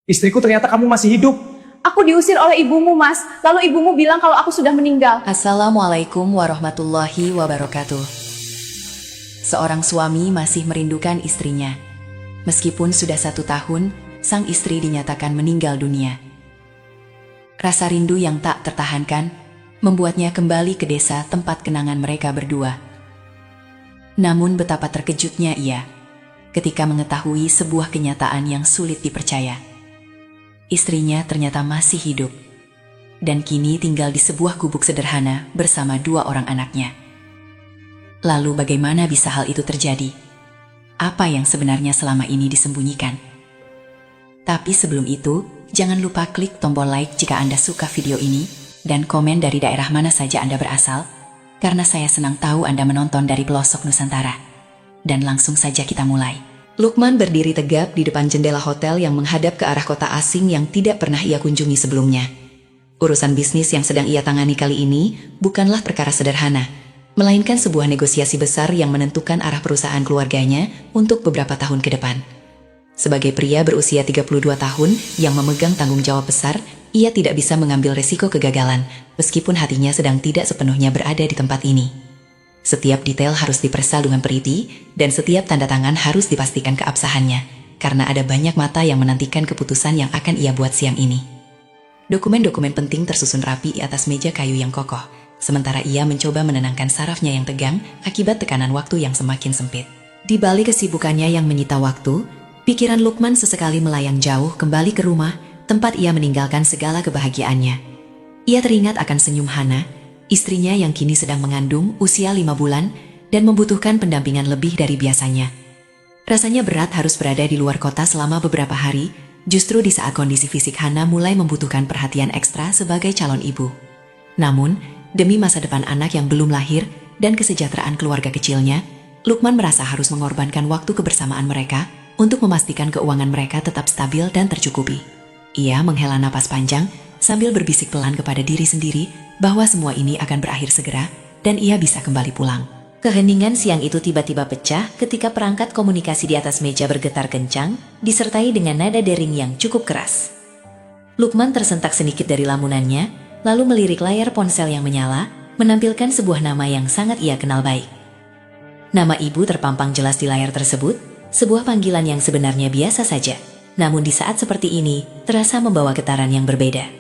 Istriku, ternyata kamu masih hidup. Aku diusir oleh ibumu, Mas. Lalu ibumu bilang kalau aku sudah meninggal. Assalamualaikum warahmatullahi wabarakatuh. Seorang suami masih merindukan istrinya. Meskipun sudah 1 tahun, sang istri dinyatakan meninggal dunia. Rasa rindu yang tak tertahankan membuatnya kembali ke desa tempat kenangan mereka berdua. Namun betapa terkejutnya ia ketika mengetahui sebuah kenyataan yang sulit dipercaya. Istrinya ternyata masih hidup dan kini tinggal di sebuah gubuk sederhana bersama 2 orang anaknya. Lalu bagaimana bisa hal itu terjadi? Apa yang sebenarnya selama ini disembunyikan? Tapi sebelum itu, jangan lupa klik tombol like jika Anda suka video ini dan komen dari daerah mana saja Anda berasal, karena saya senang tahu Anda menonton dari pelosok Nusantara. Dan langsung saja kita mulai. Lukman berdiri tegap di depan jendela hotel yang menghadap ke arah kota asing yang tidak pernah ia kunjungi sebelumnya. Urusan bisnis yang sedang ia tangani kali ini bukanlah perkara sederhana, melainkan sebuah negosiasi besar yang menentukan arah perusahaan keluarganya untuk beberapa tahun ke depan. Sebagai pria berusia 32 tahun yang memegang tanggung jawab besar, ia tidak bisa mengambil resiko kegagalan, meskipun hatinya sedang tidak sepenuhnya berada di tempat ini. Setiap detail harus diperiksa dengan teliti, dan setiap tanda tangan harus dipastikan keabsahannya, karena ada banyak mata yang menantikan keputusan yang akan ia buat siang ini. Dokumen-dokumen penting tersusun rapi di atas meja kayu yang kokoh, sementara ia mencoba menenangkan sarafnya yang tegang akibat tekanan waktu yang semakin sempit. Di balik kesibukannya yang menyita waktu, pikiran Lukman sesekali melayang jauh kembali ke rumah, tempat ia meninggalkan segala kebahagiaannya. Ia teringat akan senyum Hana, istrinya yang kini sedang mengandung usia 5 bulan dan membutuhkan pendampingan lebih dari biasanya. Rasanya berat harus berada di luar kota selama beberapa hari, justru di saat kondisi fisik Hana mulai membutuhkan perhatian ekstra sebagai calon ibu. Namun, demi masa depan anak yang belum lahir dan kesejahteraan keluarga kecilnya, Lukman merasa harus mengorbankan waktu kebersamaan mereka untuk memastikan keuangan mereka tetap stabil dan tercukupi. Ia menghela napas panjang sambil berbisik pelan kepada diri sendiri bahwa semua ini akan berakhir segera dan ia bisa kembali pulang. Keheningan siang itu tiba-tiba pecah ketika perangkat komunikasi di atas meja bergetar kencang, disertai dengan nada dering yang cukup keras. Lukman tersentak sedikit dari lamunannya, lalu melirik layar ponsel yang menyala, menampilkan sebuah nama yang sangat ia kenal baik. Nama ibu terpampang jelas di layar tersebut, sebuah panggilan yang sebenarnya biasa saja, namun di saat seperti ini, terasa membawa getaran yang berbeda.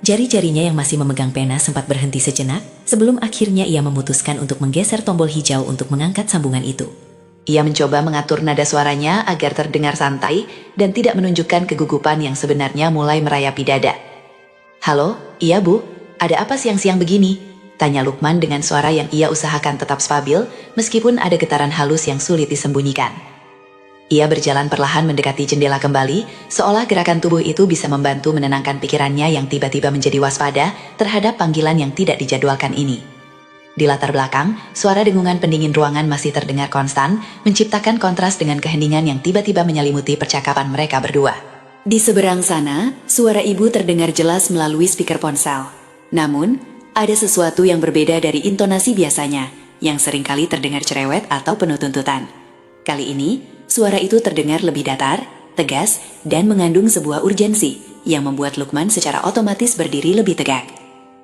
Jari-jarinya yang masih memegang pena sempat berhenti sejenak sebelum akhirnya ia memutuskan untuk menggeser tombol hijau untuk mengangkat sambungan itu. Ia mencoba mengatur nada suaranya agar terdengar santai dan tidak menunjukkan kegugupan yang sebenarnya mulai merayapi dada. "Halo, iya Bu, ada apa siang-siang begini?" tanya Lukman dengan suara yang ia usahakan tetap stabil meskipun ada getaran halus yang sulit disembunyikan. Ia berjalan perlahan mendekati jendela kembali, seolah gerakan tubuh itu bisa membantu menenangkan pikirannya yang tiba-tiba menjadi waspada terhadap panggilan yang tidak dijadwalkan ini. Di latar belakang, suara dengungan pendingin ruangan masih terdengar konstan, menciptakan kontras dengan keheningan yang tiba-tiba menyelimuti percakapan mereka berdua. Di seberang sana, suara ibu terdengar jelas melalui speaker ponsel. Namun, ada sesuatu yang berbeda dari intonasi biasanya, yang seringkali terdengar cerewet atau penuh tuntutan. Kali ini, suara itu terdengar lebih datar, tegas, dan mengandung sebuah urgensi yang membuat Lukman secara otomatis berdiri lebih tegak.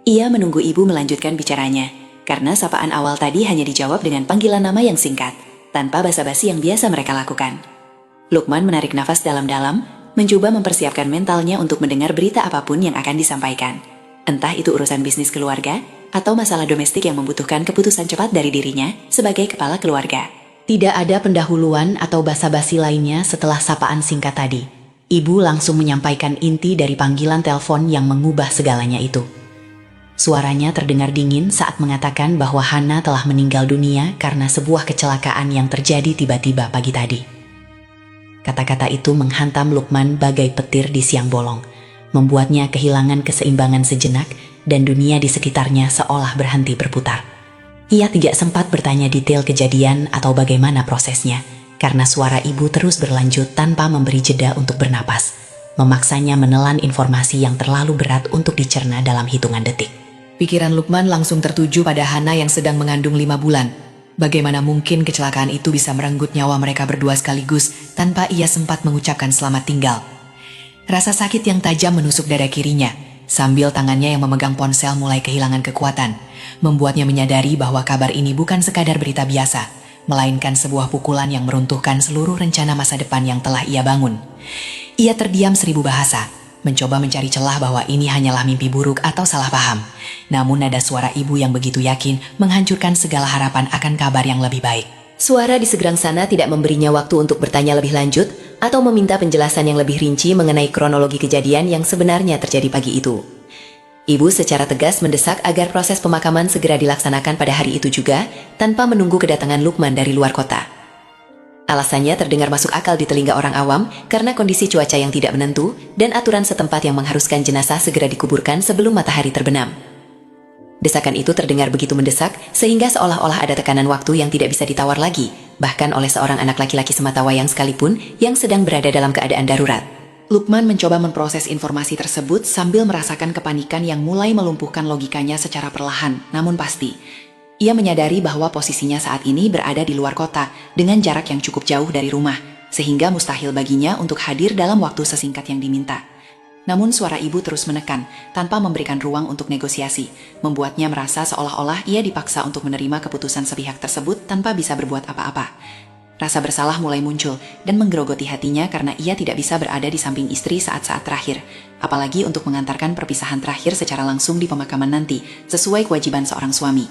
Ia menunggu ibu melanjutkan bicaranya, karena sapaan awal tadi hanya dijawab dengan panggilan nama yang singkat, tanpa basa-basi yang biasa mereka lakukan. Lukman menarik nafas dalam-dalam, mencoba mempersiapkan mentalnya untuk mendengar berita apapun yang akan disampaikan. Entah itu urusan bisnis keluarga, atau masalah domestik yang membutuhkan keputusan cepat dari dirinya sebagai kepala keluarga. Tidak ada pendahuluan atau basa-basi lainnya setelah sapaan singkat tadi. Ibu langsung menyampaikan inti dari panggilan telepon yang mengubah segalanya itu. Suaranya terdengar dingin saat mengatakan bahwa Hana telah meninggal dunia karena sebuah kecelakaan yang terjadi tiba-tiba pagi tadi. Kata-kata itu menghantam Lukman bagai petir di siang bolong, membuatnya kehilangan keseimbangan sejenak dan dunia di sekitarnya seolah berhenti berputar. Ia tidak sempat bertanya detail kejadian atau bagaimana prosesnya, karena suara ibu terus berlanjut tanpa memberi jeda untuk bernapas, memaksanya menelan informasi yang terlalu berat untuk dicerna dalam hitungan detik. Pikiran Lukman langsung tertuju pada Hana yang sedang mengandung 5 bulan. Bagaimana mungkin kecelakaan itu bisa merenggut nyawa mereka berdua sekaligus tanpa ia sempat mengucapkan selamat tinggal? Rasa sakit yang tajam menusuk dada kirinya, sambil tangannya yang memegang ponsel mulai kehilangan kekuatan, membuatnya menyadari bahwa kabar ini bukan sekadar berita biasa, melainkan sebuah pukulan yang meruntuhkan seluruh rencana masa depan yang telah ia bangun. Ia terdiam 1000 bahasa, mencoba mencari celah bahwa ini hanyalah mimpi buruk atau salah paham. Namun nada suara ibu yang begitu yakin menghancurkan segala harapan akan kabar yang lebih baik. Suara di seberang sana tidak memberinya waktu untuk bertanya lebih lanjut atau meminta penjelasan yang lebih rinci mengenai kronologi kejadian yang sebenarnya terjadi pagi itu. Ibu secara tegas mendesak agar proses pemakaman segera dilaksanakan pada hari itu juga, tanpa menunggu kedatangan Lukman dari luar kota. Alasannya terdengar masuk akal di telinga orang awam karena kondisi cuaca yang tidak menentu dan aturan setempat yang mengharuskan jenazah segera dikuburkan sebelum matahari terbenam. Desakan itu terdengar begitu mendesak sehingga seolah-olah ada tekanan waktu yang tidak bisa ditawar lagi, bahkan oleh seorang anak laki-laki sematawayang sekalipun yang sedang berada dalam keadaan darurat. Lukman mencoba memproses informasi tersebut sambil merasakan kepanikan yang mulai melumpuhkan logikanya secara perlahan, namun pasti. Ia menyadari bahwa posisinya saat ini berada di luar kota dengan jarak yang cukup jauh dari rumah, sehingga mustahil baginya untuk hadir dalam waktu sesingkat yang diminta. Namun suara ibu terus menekan, tanpa memberikan ruang untuk negosiasi, membuatnya merasa seolah-olah ia dipaksa untuk menerima keputusan sepihak tersebut tanpa bisa berbuat apa-apa. Rasa bersalah mulai muncul dan menggerogoti hatinya karena ia tidak bisa berada di samping istri saat-saat terakhir, apalagi untuk mengantarkan perpisahan terakhir secara langsung di pemakaman nanti, sesuai kewajiban seorang suami.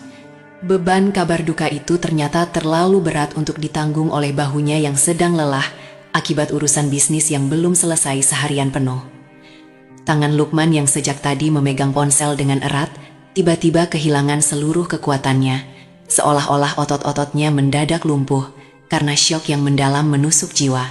Beban kabar duka itu ternyata terlalu berat untuk ditanggung oleh bahunya yang sedang lelah akibat urusan bisnis yang belum selesai seharian penuh. Tangan Lukman yang sejak tadi memegang ponsel dengan erat, tiba-tiba kehilangan seluruh kekuatannya, seolah-olah otot-ototnya mendadak lumpuh karena syok yang mendalam menusuk jiwa.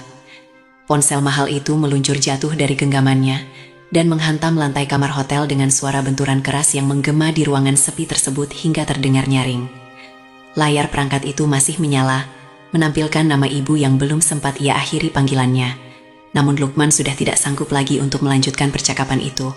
Ponsel mahal itu meluncur jatuh dari genggamannya dan menghantam lantai kamar hotel dengan suara benturan keras yang menggema di ruangan sepi tersebut hingga terdengar nyaring. Layar perangkat itu masih menyala, menampilkan nama ibu yang belum sempat ia akhiri panggilannya. Namun Lukman sudah tidak sanggup lagi untuk melanjutkan percakapan itu,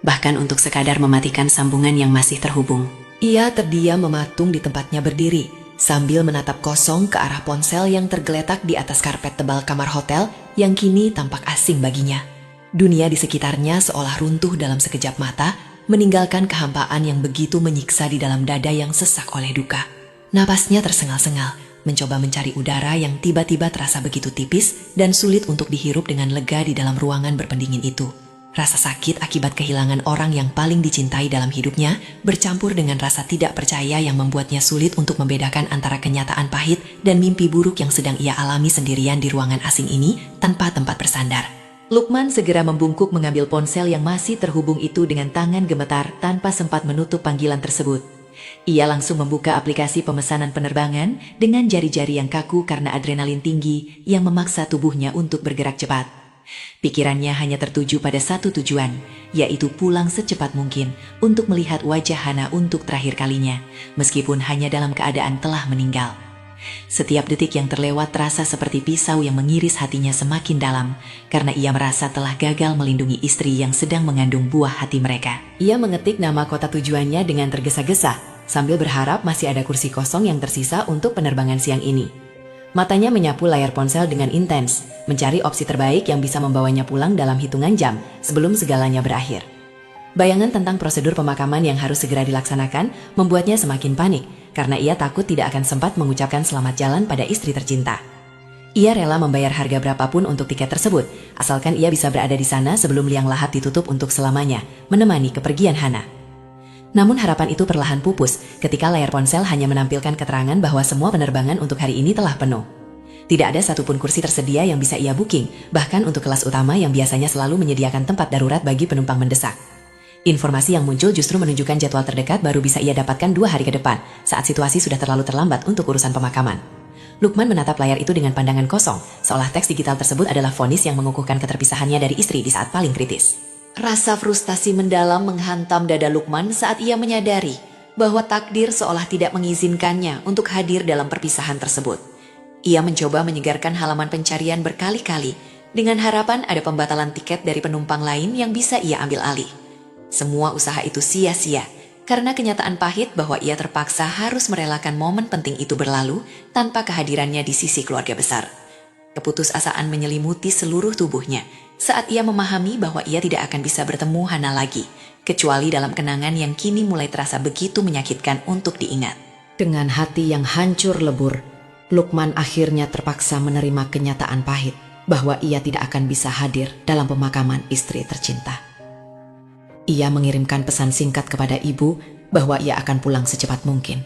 bahkan untuk sekadar mematikan sambungan yang masih terhubung. Ia terdiam mematung di tempatnya berdiri, sambil menatap kosong ke arah ponsel yang tergeletak di atas karpet tebal kamar hotel yang kini tampak asing baginya. Dunia di sekitarnya seolah runtuh dalam sekejap mata, meninggalkan kehampaan yang begitu menyiksa di dalam dada yang sesak oleh duka. Napasnya tersengal-sengal, mencoba mencari udara yang tiba-tiba terasa begitu tipis dan sulit untuk dihirup dengan lega di dalam ruangan berpendingin itu. Rasa sakit akibat kehilangan orang yang paling dicintai dalam hidupnya bercampur dengan rasa tidak percaya yang membuatnya sulit untuk membedakan antara kenyataan pahit dan mimpi buruk yang sedang ia alami sendirian di ruangan asing ini tanpa tempat bersandar. Lukman segera membungkuk mengambil ponsel yang masih terhubung itu dengan tangan gemetar tanpa sempat menutup panggilan tersebut. Ia langsung membuka aplikasi pemesanan penerbangan dengan jari-jari yang kaku karena adrenalin tinggi yang memaksa tubuhnya untuk bergerak cepat. Pikirannya hanya tertuju pada satu tujuan, yaitu pulang secepat mungkin untuk melihat wajah Hana untuk terakhir kalinya, meskipun hanya dalam keadaan telah meninggal. Setiap detik yang terlewat terasa seperti pisau yang mengiris hatinya semakin dalam, karena ia merasa telah gagal melindungi istri yang sedang mengandung buah hati mereka. Ia mengetik nama kota tujuannya dengan tergesa-gesa, sambil berharap masih ada kursi kosong yang tersisa untuk penerbangan siang ini. Matanya menyapu layar ponsel dengan intens, mencari opsi terbaik yang bisa membawanya pulang dalam hitungan jam sebelum segalanya berakhir. Bayangan tentang prosedur pemakaman yang harus segera dilaksanakan membuatnya semakin panik, karena ia takut tidak akan sempat mengucapkan selamat jalan pada istri tercinta. Ia rela membayar harga berapapun untuk tiket tersebut, asalkan ia bisa berada di sana sebelum liang lahat ditutup untuk selamanya, menemani kepergian Hana. Namun harapan itu perlahan pupus ketika layar ponsel hanya menampilkan keterangan bahwa semua penerbangan untuk hari ini telah penuh. Tidak ada satupun kursi tersedia yang bisa ia booking, bahkan untuk kelas utama yang biasanya selalu menyediakan tempat darurat bagi penumpang mendesak. Informasi yang muncul justru menunjukkan jadwal terdekat baru bisa ia dapatkan 2 hari ke depan, saat situasi sudah terlalu terlambat untuk urusan pemakaman. Lukman menatap layar itu dengan pandangan kosong, seolah teks digital tersebut adalah vonis yang mengukuhkan keterpisahannya dari istri di saat paling kritis. Rasa frustasi mendalam menghantam dada Lukman saat ia menyadari bahwa takdir seolah tidak mengizinkannya untuk hadir dalam perpisahan tersebut. Ia mencoba menyegarkan halaman pencarian berkali-kali dengan harapan ada pembatalan tiket dari penumpang lain yang bisa ia ambil alih. Semua usaha itu sia-sia karena kenyataan pahit bahwa ia terpaksa harus merelakan momen penting itu berlalu tanpa kehadirannya di sisi keluarga besar. Keputusasaan menyelimuti seluruh tubuhnya, saat ia memahami bahwa ia tidak akan bisa bertemu Hana lagi, kecuali dalam kenangan yang kini mulai terasa begitu menyakitkan untuk diingat. Dengan hati yang hancur lebur, Lukman akhirnya terpaksa menerima kenyataan pahit bahwa ia tidak akan bisa hadir dalam pemakaman istri tercinta. Ia mengirimkan pesan singkat kepada ibu bahwa ia akan pulang secepat mungkin,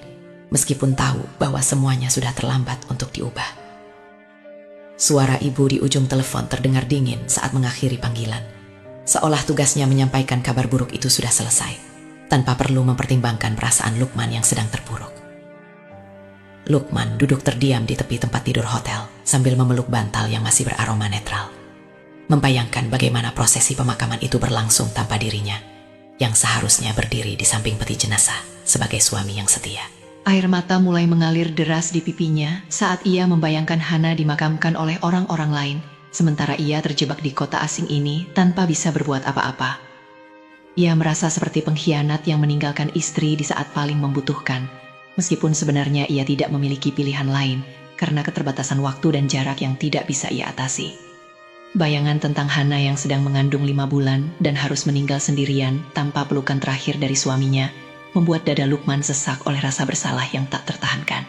meskipun tahu bahwa semuanya sudah terlambat untuk diubah. Suara ibu di ujung telepon terdengar dingin saat mengakhiri panggilan, seolah tugasnya menyampaikan kabar buruk itu sudah selesai, tanpa perlu mempertimbangkan perasaan Lukman yang sedang terpuruk. Lukman duduk terdiam di tepi tempat tidur hotel sambil memeluk bantal yang masih beraroma netral. Membayangkan bagaimana prosesi pemakaman itu berlangsung tanpa dirinya, yang seharusnya berdiri di samping peti jenazah sebagai suami yang setia. Air mata mulai mengalir deras di pipinya saat ia membayangkan Hana dimakamkan oleh orang-orang lain, sementara ia terjebak di kota asing ini tanpa bisa berbuat apa-apa. Ia merasa seperti pengkhianat yang meninggalkan istri di saat paling membutuhkan, meskipun sebenarnya ia tidak memiliki pilihan lain karena keterbatasan waktu dan jarak yang tidak bisa ia atasi. Bayangan tentang Hana yang sedang mengandung 5 bulan dan harus meninggal sendirian tanpa pelukan terakhir dari suaminya membuat dada Lukman sesak oleh rasa bersalah yang tak tertahankan.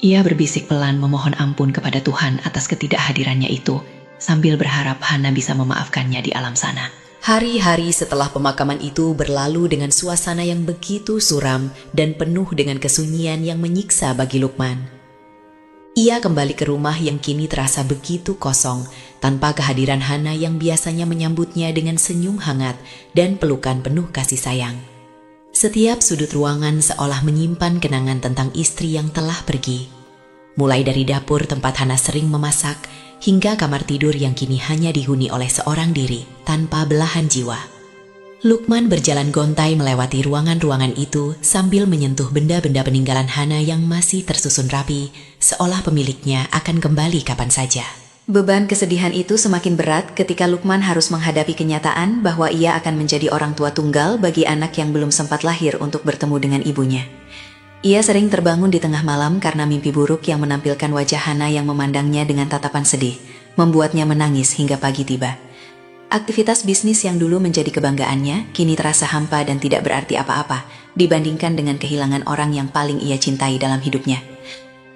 Ia berbisik pelan memohon ampun kepada Tuhan atas ketidakhadirannya itu, sambil berharap Hana bisa memaafkannya di alam sana. Hari-hari setelah pemakaman itu berlalu dengan suasana yang begitu suram dan penuh dengan kesunyian yang menyiksa bagi Lukman. Ia kembali ke rumah yang kini terasa begitu kosong, tanpa kehadiran Hana yang biasanya menyambutnya dengan senyum hangat dan pelukan penuh kasih sayang. Setiap sudut ruangan seolah menyimpan kenangan tentang istri yang telah pergi. Mulai dari dapur tempat Hana sering memasak, hingga kamar tidur yang kini hanya dihuni oleh seorang diri tanpa belahan jiwa. Lukman berjalan gontai melewati ruangan-ruangan itu sambil menyentuh benda-benda peninggalan Hana yang masih tersusun rapi, seolah pemiliknya akan kembali kapan saja. Beban kesedihan itu semakin berat ketika Lukman harus menghadapi kenyataan bahwa ia akan menjadi orang tua tunggal bagi anak yang belum sempat lahir untuk bertemu dengan ibunya. Ia sering terbangun di tengah malam karena mimpi buruk yang menampilkan wajah Hana yang memandangnya dengan tatapan sedih, membuatnya menangis hingga pagi tiba. Aktivitas bisnis yang dulu menjadi kebanggaannya kini terasa hampa dan tidak berarti apa-apa dibandingkan dengan kehilangan orang yang paling ia cintai dalam hidupnya.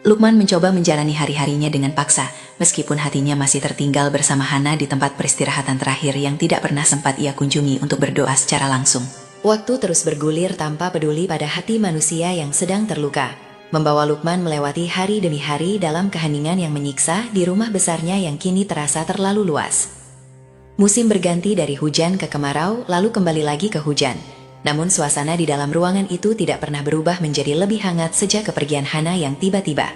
Lukman mencoba menjalani hari-harinya dengan paksa, meskipun hatinya masih tertinggal bersama Hana di tempat peristirahatan terakhir yang tidak pernah sempat ia kunjungi untuk berdoa secara langsung. Waktu terus bergulir tanpa peduli pada hati manusia yang sedang terluka, membawa Lukman melewati hari demi hari dalam keheningan yang menyiksa di rumah besarnya yang kini terasa terlalu luas. Musim berganti dari hujan ke kemarau, lalu kembali lagi ke hujan. Namun suasana di dalam ruangan itu tidak pernah berubah menjadi lebih hangat sejak kepergian Hana yang tiba-tiba.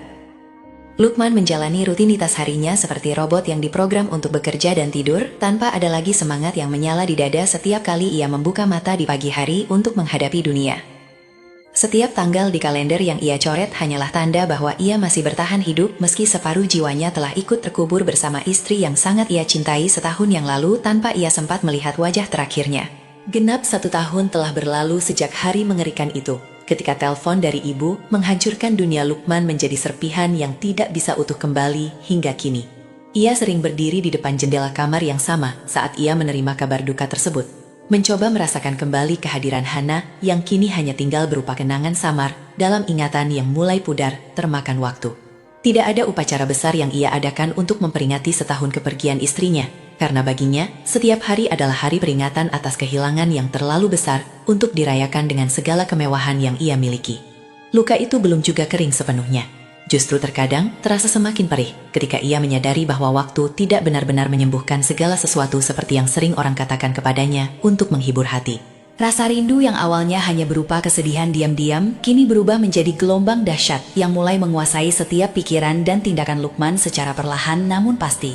Lukman menjalani rutinitas harinya seperti robot yang diprogram untuk bekerja dan tidur, tanpa ada lagi semangat yang menyala di dada setiap kali ia membuka mata di pagi hari untuk menghadapi dunia. Setiap tanggal di kalender yang ia coret hanyalah tanda bahwa ia masih bertahan hidup meski separuh jiwanya telah ikut terkubur bersama istri yang sangat ia cintai setahun yang lalu tanpa ia sempat melihat wajah terakhirnya. Genap 1 tahun telah berlalu sejak hari mengerikan itu, ketika telepon dari ibu menghancurkan dunia Lukman menjadi serpihan yang tidak bisa utuh kembali hingga kini. Ia sering berdiri di depan jendela kamar yang sama saat ia menerima kabar duka tersebut, mencoba merasakan kembali kehadiran Hana yang kini hanya tinggal berupa kenangan samar dalam ingatan yang mulai pudar termakan waktu. Tidak ada upacara besar yang ia adakan untuk memperingati setahun kepergian istrinya, karena baginya, setiap hari adalah hari peringatan atas kehilangan yang terlalu besar untuk dirayakan dengan segala kemewahan yang ia miliki. Luka itu belum juga kering sepenuhnya. Justru terkadang terasa semakin perih ketika ia menyadari bahwa waktu tidak benar-benar menyembuhkan segala sesuatu seperti yang sering orang katakan kepadanya untuk menghibur hati. Rasa rindu yang awalnya hanya berupa kesedihan diam-diam, kini berubah menjadi gelombang dahsyat yang mulai menguasai setiap pikiran dan tindakan Lukman secara perlahan namun pasti.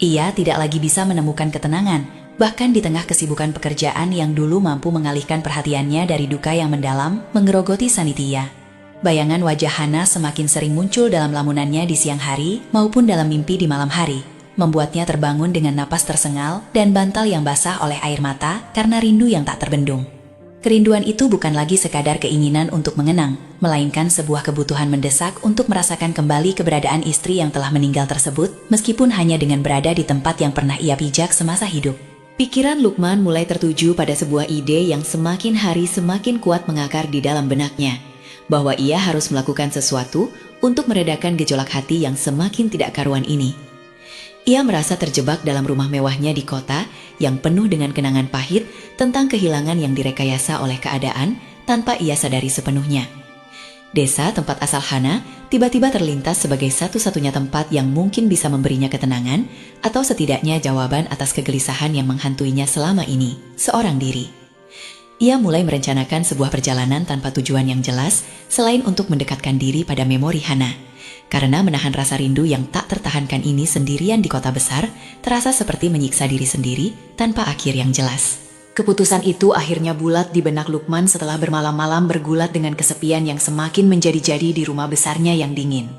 Ia tidak lagi bisa menemukan ketenangan, bahkan di tengah kesibukan pekerjaan yang dulu mampu mengalihkan perhatiannya dari duka yang mendalam, menggerogoti Sanitya. Bayangan wajah Hana semakin sering muncul dalam lamunannya di siang hari maupun dalam mimpi di malam hari, membuatnya terbangun dengan napas tersengal dan bantal yang basah oleh air mata karena rindu yang tak terbendung. Kerinduan itu bukan lagi sekadar keinginan untuk mengenang, melainkan sebuah kebutuhan mendesak untuk merasakan kembali keberadaan istri yang telah meninggal tersebut, meskipun hanya dengan berada di tempat yang pernah ia pijak semasa hidup. Pikiran Lukman mulai tertuju pada sebuah ide yang semakin hari semakin kuat mengakar di dalam benaknya, bahwa ia harus melakukan sesuatu untuk meredakan gejolak hati yang semakin tidak karuan ini. Ia merasa terjebak dalam rumah mewahnya di kota yang penuh dengan kenangan pahit tentang kehilangan yang direkayasa oleh keadaan tanpa ia sadari sepenuhnya. Desa tempat asal Hana tiba-tiba terlintas sebagai satu-satunya tempat yang mungkin bisa memberinya ketenangan atau setidaknya jawaban atas kegelisahan yang menghantuinya selama ini, seorang diri. Ia mulai merencanakan sebuah perjalanan tanpa tujuan yang jelas selain untuk mendekatkan diri pada memori Hana. Karena menahan rasa rindu yang tak tertahankan ini sendirian di kota besar terasa seperti menyiksa diri sendiri tanpa akhir yang jelas. Keputusan itu akhirnya bulat di benak Lukman setelah bermalam-malam bergulat dengan kesepian yang semakin menjadi-jadi di rumah besarnya yang dingin.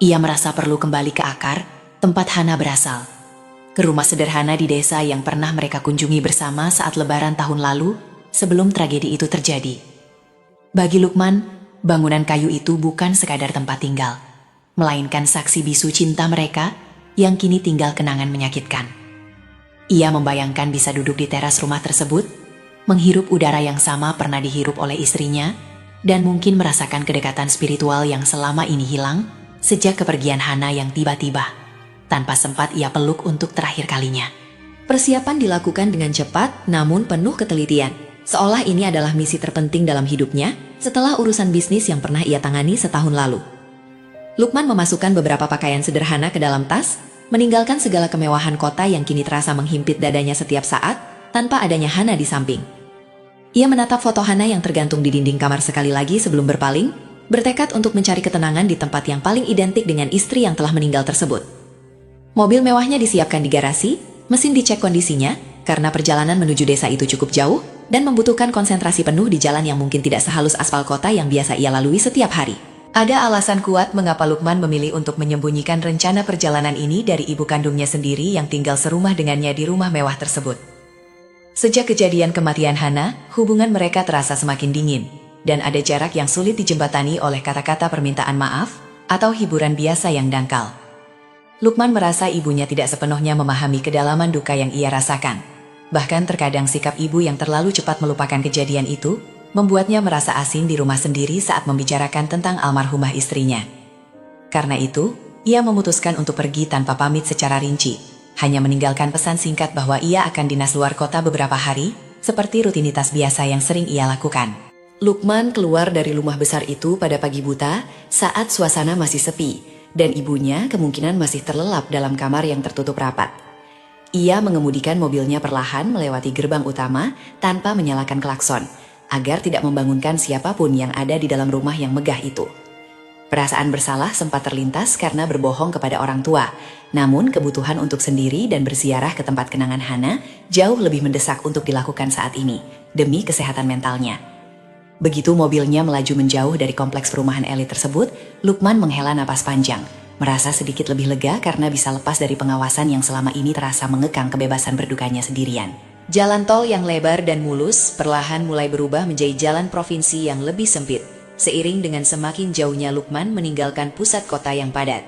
Ia merasa perlu kembali ke akar, tempat Hana berasal. Ke rumah sederhana di desa yang pernah mereka kunjungi bersama saat lebaran tahun lalu, sebelum tragedi itu terjadi. Bagi Lukman, bangunan kayu itu bukan sekadar tempat tinggal, melainkan saksi bisu cinta mereka yang kini tinggal kenangan menyakitkan. Ia membayangkan bisa duduk di teras rumah tersebut, menghirup udara yang sama pernah dihirup oleh istrinya, dan mungkin merasakan kedekatan spiritual yang selama ini hilang sejak kepergian Hana yang tiba-tiba, tanpa sempat ia peluk untuk terakhir kalinya. Persiapan dilakukan dengan cepat namun penuh ketelitian, seolah ini adalah misi terpenting dalam hidupnya setelah urusan bisnis yang pernah ia tangani setahun lalu. Lukman memasukkan beberapa pakaian sederhana ke dalam tas, meninggalkan segala kemewahan kota yang kini terasa menghimpit dadanya setiap saat, tanpa adanya Hana di samping. Ia menatap foto Hana yang tergantung di dinding kamar sekali lagi sebelum berpaling, bertekad untuk mencari ketenangan di tempat yang paling identik dengan istri yang telah meninggal tersebut. Mobil mewahnya disiapkan di garasi, mesin dicek kondisinya, karena perjalanan menuju desa itu cukup jauh, dan membutuhkan konsentrasi penuh di jalan yang mungkin tidak sehalus aspal kota yang biasa ia lalui setiap hari. Ada alasan kuat mengapa Lukman memilih untuk menyembunyikan rencana perjalanan ini dari ibu kandungnya sendiri yang tinggal serumah dengannya di rumah mewah tersebut. Sejak kejadian kematian Hana, hubungan mereka terasa semakin dingin, dan ada jarak yang sulit dijembatani oleh kata-kata permintaan maaf atau hiburan biasa yang dangkal. Lukman merasa ibunya tidak sepenuhnya memahami kedalaman duka yang ia rasakan. Bahkan terkadang sikap ibu yang terlalu cepat melupakan kejadian itu membuatnya merasa asing di rumah sendiri saat membicarakan tentang almarhumah istrinya. Karena itu, ia memutuskan untuk pergi tanpa pamit secara rinci, hanya meninggalkan pesan singkat bahwa ia akan dinas luar kota beberapa hari, seperti rutinitas biasa yang sering ia lakukan. Lukman keluar dari rumah besar itu pada pagi buta saat suasana masih sepi, dan ibunya kemungkinan masih terlelap dalam kamar yang tertutup rapat. Ia mengemudikan mobilnya perlahan melewati gerbang utama tanpa menyalakan klakson, agar tidak membangunkan siapapun yang ada di dalam rumah yang megah itu. Perasaan bersalah sempat terlintas karena berbohong kepada orang tua, namun kebutuhan untuk sendiri dan berziarah ke tempat kenangan Hana jauh lebih mendesak untuk dilakukan saat ini, demi kesehatan mentalnya. Begitu mobilnya melaju menjauh dari kompleks perumahan elit tersebut, Lukman menghela napas panjang, merasa sedikit lebih lega karena bisa lepas dari pengawasan yang selama ini terasa mengekang kebebasan berdukanya sendirian. Jalan tol yang lebar dan mulus perlahan mulai berubah menjadi jalan provinsi yang lebih sempit, seiring dengan semakin jauhnya Lukman meninggalkan pusat kota yang padat.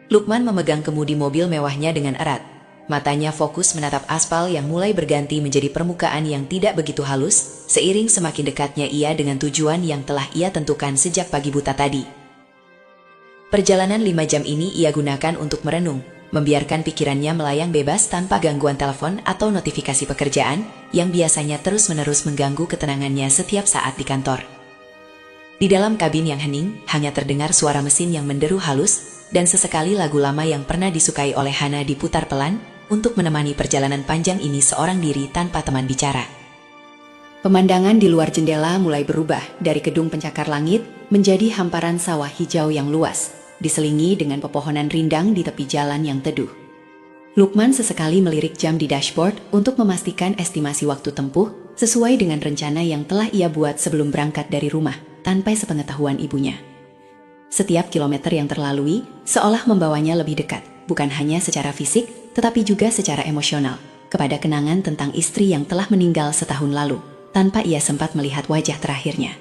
Lukman memegang kemudi mobil mewahnya dengan erat. Matanya fokus menatap aspal yang mulai berganti menjadi permukaan yang tidak begitu halus, seiring semakin dekatnya ia dengan tujuan yang telah ia tentukan sejak pagi buta tadi. Perjalanan 5 jam ini ia gunakan untuk merenung, membiarkan pikirannya melayang bebas tanpa gangguan telepon atau notifikasi pekerjaan yang biasanya terus-menerus mengganggu ketenangannya setiap saat di kantor. Di dalam kabin yang hening, hanya terdengar suara mesin yang menderu halus, dan sesekali lagu lama yang pernah disukai oleh Hana diputar pelan untuk menemani perjalanan panjang ini seorang diri tanpa teman bicara. Pemandangan di luar jendela mulai berubah dari gedung pencakar langit menjadi hamparan sawah hijau yang luas, diselingi dengan pepohonan rindang di tepi jalan yang teduh. Lukman sesekali melirik jam di dashboard untuk memastikan estimasi waktu tempuh sesuai dengan rencana yang telah ia buat sebelum berangkat dari rumah, tanpa sepengetahuan ibunya. Setiap kilometer yang terlalui seolah membawanya lebih dekat, bukan hanya secara fisik, tetapi juga secara emosional, kepada kenangan tentang istri yang telah meninggal setahun lalu. tanpa ia sempat melihat wajah terakhirnya.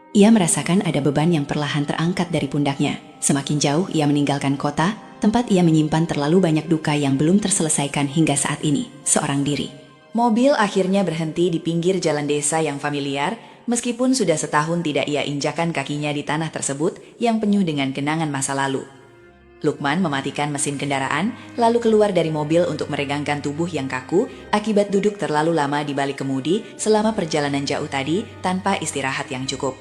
Ia merasakan ada beban yang perlahan terangkat dari pundaknya. Semakin jauh ia meninggalkan kota, tempat ia menyimpan terlalu banyak duka yang belum terselesaikan hingga saat ini, seorang diri. Mobil akhirnya berhenti di pinggir jalan desa yang familiar, meskipun sudah setahun tidak ia injakan kakinya di tanah tersebut yang penuh dengan kenangan masa lalu. Lukman mematikan mesin kendaraan, lalu keluar dari mobil untuk meregangkan tubuh yang kaku akibat duduk terlalu lama di balik kemudi selama perjalanan jauh tadi tanpa istirahat yang cukup.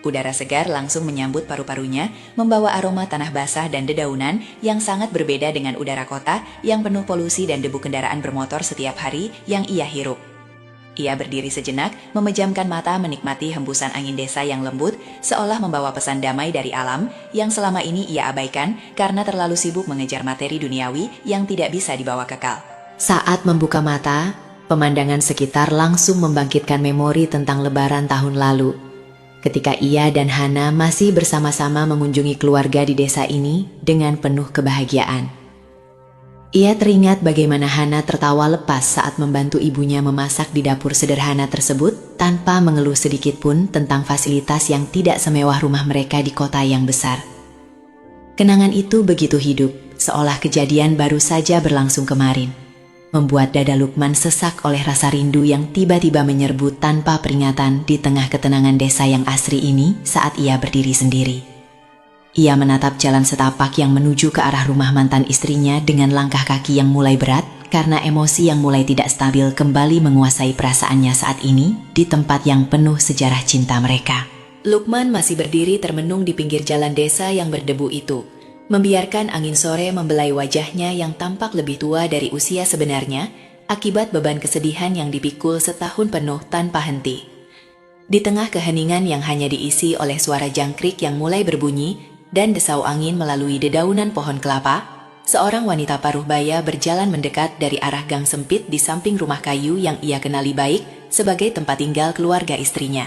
Udara segar langsung menyambut paru-parunya, membawa aroma tanah basah dan dedaunan yang sangat berbeda dengan udara kota yang penuh polusi dan debu kendaraan bermotor setiap hari yang ia hirup. Ia berdiri sejenak, memejamkan mata menikmati hembusan angin desa yang lembut, seolah membawa pesan damai dari alam yang selama ini ia abaikan karena terlalu sibuk mengejar materi duniawi yang tidak bisa dibawa kekal. Saat membuka mata, pemandangan sekitar langsung membangkitkan memori tentang lebaran tahun lalu. Ketika ia dan Hana masih bersama-sama mengunjungi keluarga di desa ini dengan penuh kebahagiaan. Ia teringat bagaimana Hana tertawa lepas saat membantu ibunya memasak di dapur sederhana tersebut tanpa mengeluh sedikit pun tentang fasilitas yang tidak semewah rumah mereka di kota yang besar. Kenangan itu begitu hidup, seolah kejadian baru saja berlangsung kemarin, membuat dada Lukman sesak oleh rasa rindu yang tiba-tiba menyerbu tanpa peringatan di tengah ketenangan desa yang asri ini saat ia berdiri sendiri. Ia menatap jalan setapak yang menuju ke arah rumah mantan istrinya dengan langkah kaki yang mulai berat karena emosi yang mulai tidak stabil kembali menguasai perasaannya saat ini di tempat yang penuh sejarah cinta mereka. Lukman masih berdiri termenung di pinggir jalan desa yang berdebu itu, membiarkan angin sore membelai wajahnya yang tampak lebih tua dari usia sebenarnya akibat beban kesedihan yang dipikul setahun penuh tanpa henti. Di tengah keheningan yang hanya diisi oleh suara jangkrik yang mulai berbunyi dan desau angin melalui dedaunan pohon kelapa, seorang wanita paruh baya berjalan mendekat dari arah gang sempit di samping rumah kayu yang ia kenali baik sebagai tempat tinggal keluarga istrinya.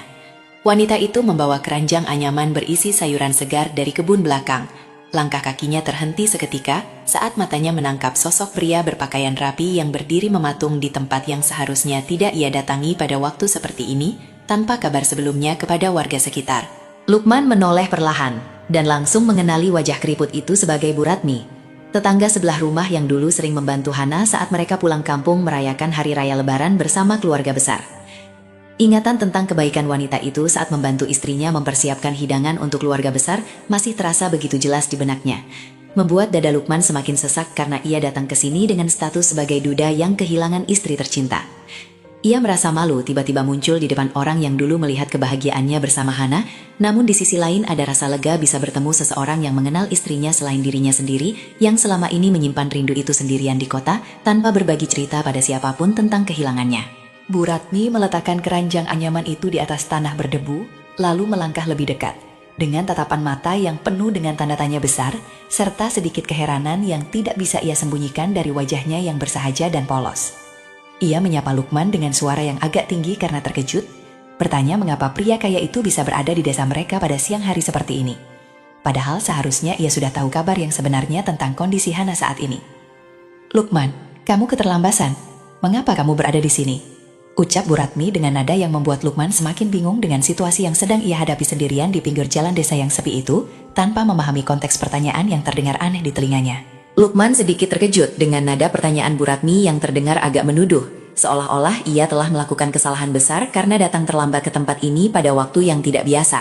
Wanita itu membawa keranjang anyaman berisi sayuran segar dari kebun belakang. Langkah kakinya terhenti seketika saat matanya menangkap sosok pria berpakaian rapi yang berdiri mematung di tempat yang seharusnya tidak ia datangi pada waktu seperti ini, tanpa kabar sebelumnya kepada warga sekitar. Lukman menoleh perlahan dan langsung mengenali wajah keriput itu sebagai Bu Ratmi, tetangga sebelah rumah yang dulu sering membantu Hana saat mereka pulang kampung merayakan Hari Raya Lebaran bersama keluarga besar. Ingatan tentang kebaikan wanita itu saat membantu istrinya mempersiapkan hidangan untuk keluarga besar masih terasa begitu jelas di benaknya, membuat dada Lukman semakin sesak karena ia datang ke sini dengan status sebagai duda yang kehilangan istri tercinta. Ia merasa malu tiba-tiba muncul di depan orang yang dulu melihat kebahagiaannya bersama Hana, namun di sisi lain ada rasa lega bisa bertemu seseorang yang mengenal istrinya selain dirinya sendiri, yang selama ini menyimpan rindu itu sendirian di kota tanpa berbagi cerita pada siapapun tentang kehilangannya. Bu Ratmi meletakkan keranjang anyaman itu di atas tanah berdebu, lalu melangkah lebih dekat, dengan tatapan mata yang penuh dengan tanda tanya besar, serta sedikit keheranan yang tidak bisa ia sembunyikan dari wajahnya yang bersahaja dan polos. Ia menyapa Lukman dengan suara yang agak tinggi karena terkejut, bertanya mengapa pria kaya itu bisa berada di desa mereka pada siang hari seperti ini. Padahal seharusnya ia sudah tahu kabar yang sebenarnya tentang kondisi Hana saat ini. "Lukman, kamu keterlambasan. Mengapa kamu berada di sini?" ucap Bu Ratmi dengan nada yang membuat Lukman semakin bingung dengan situasi yang sedang ia hadapi sendirian di pinggir jalan desa yang sepi itu, tanpa memahami konteks pertanyaan yang terdengar aneh di telinganya. Lukman sedikit terkejut dengan nada pertanyaan Bu Ratmi yang terdengar agak menuduh, seolah-olah ia telah melakukan kesalahan besar karena datang terlambat ke tempat ini pada waktu yang tidak biasa.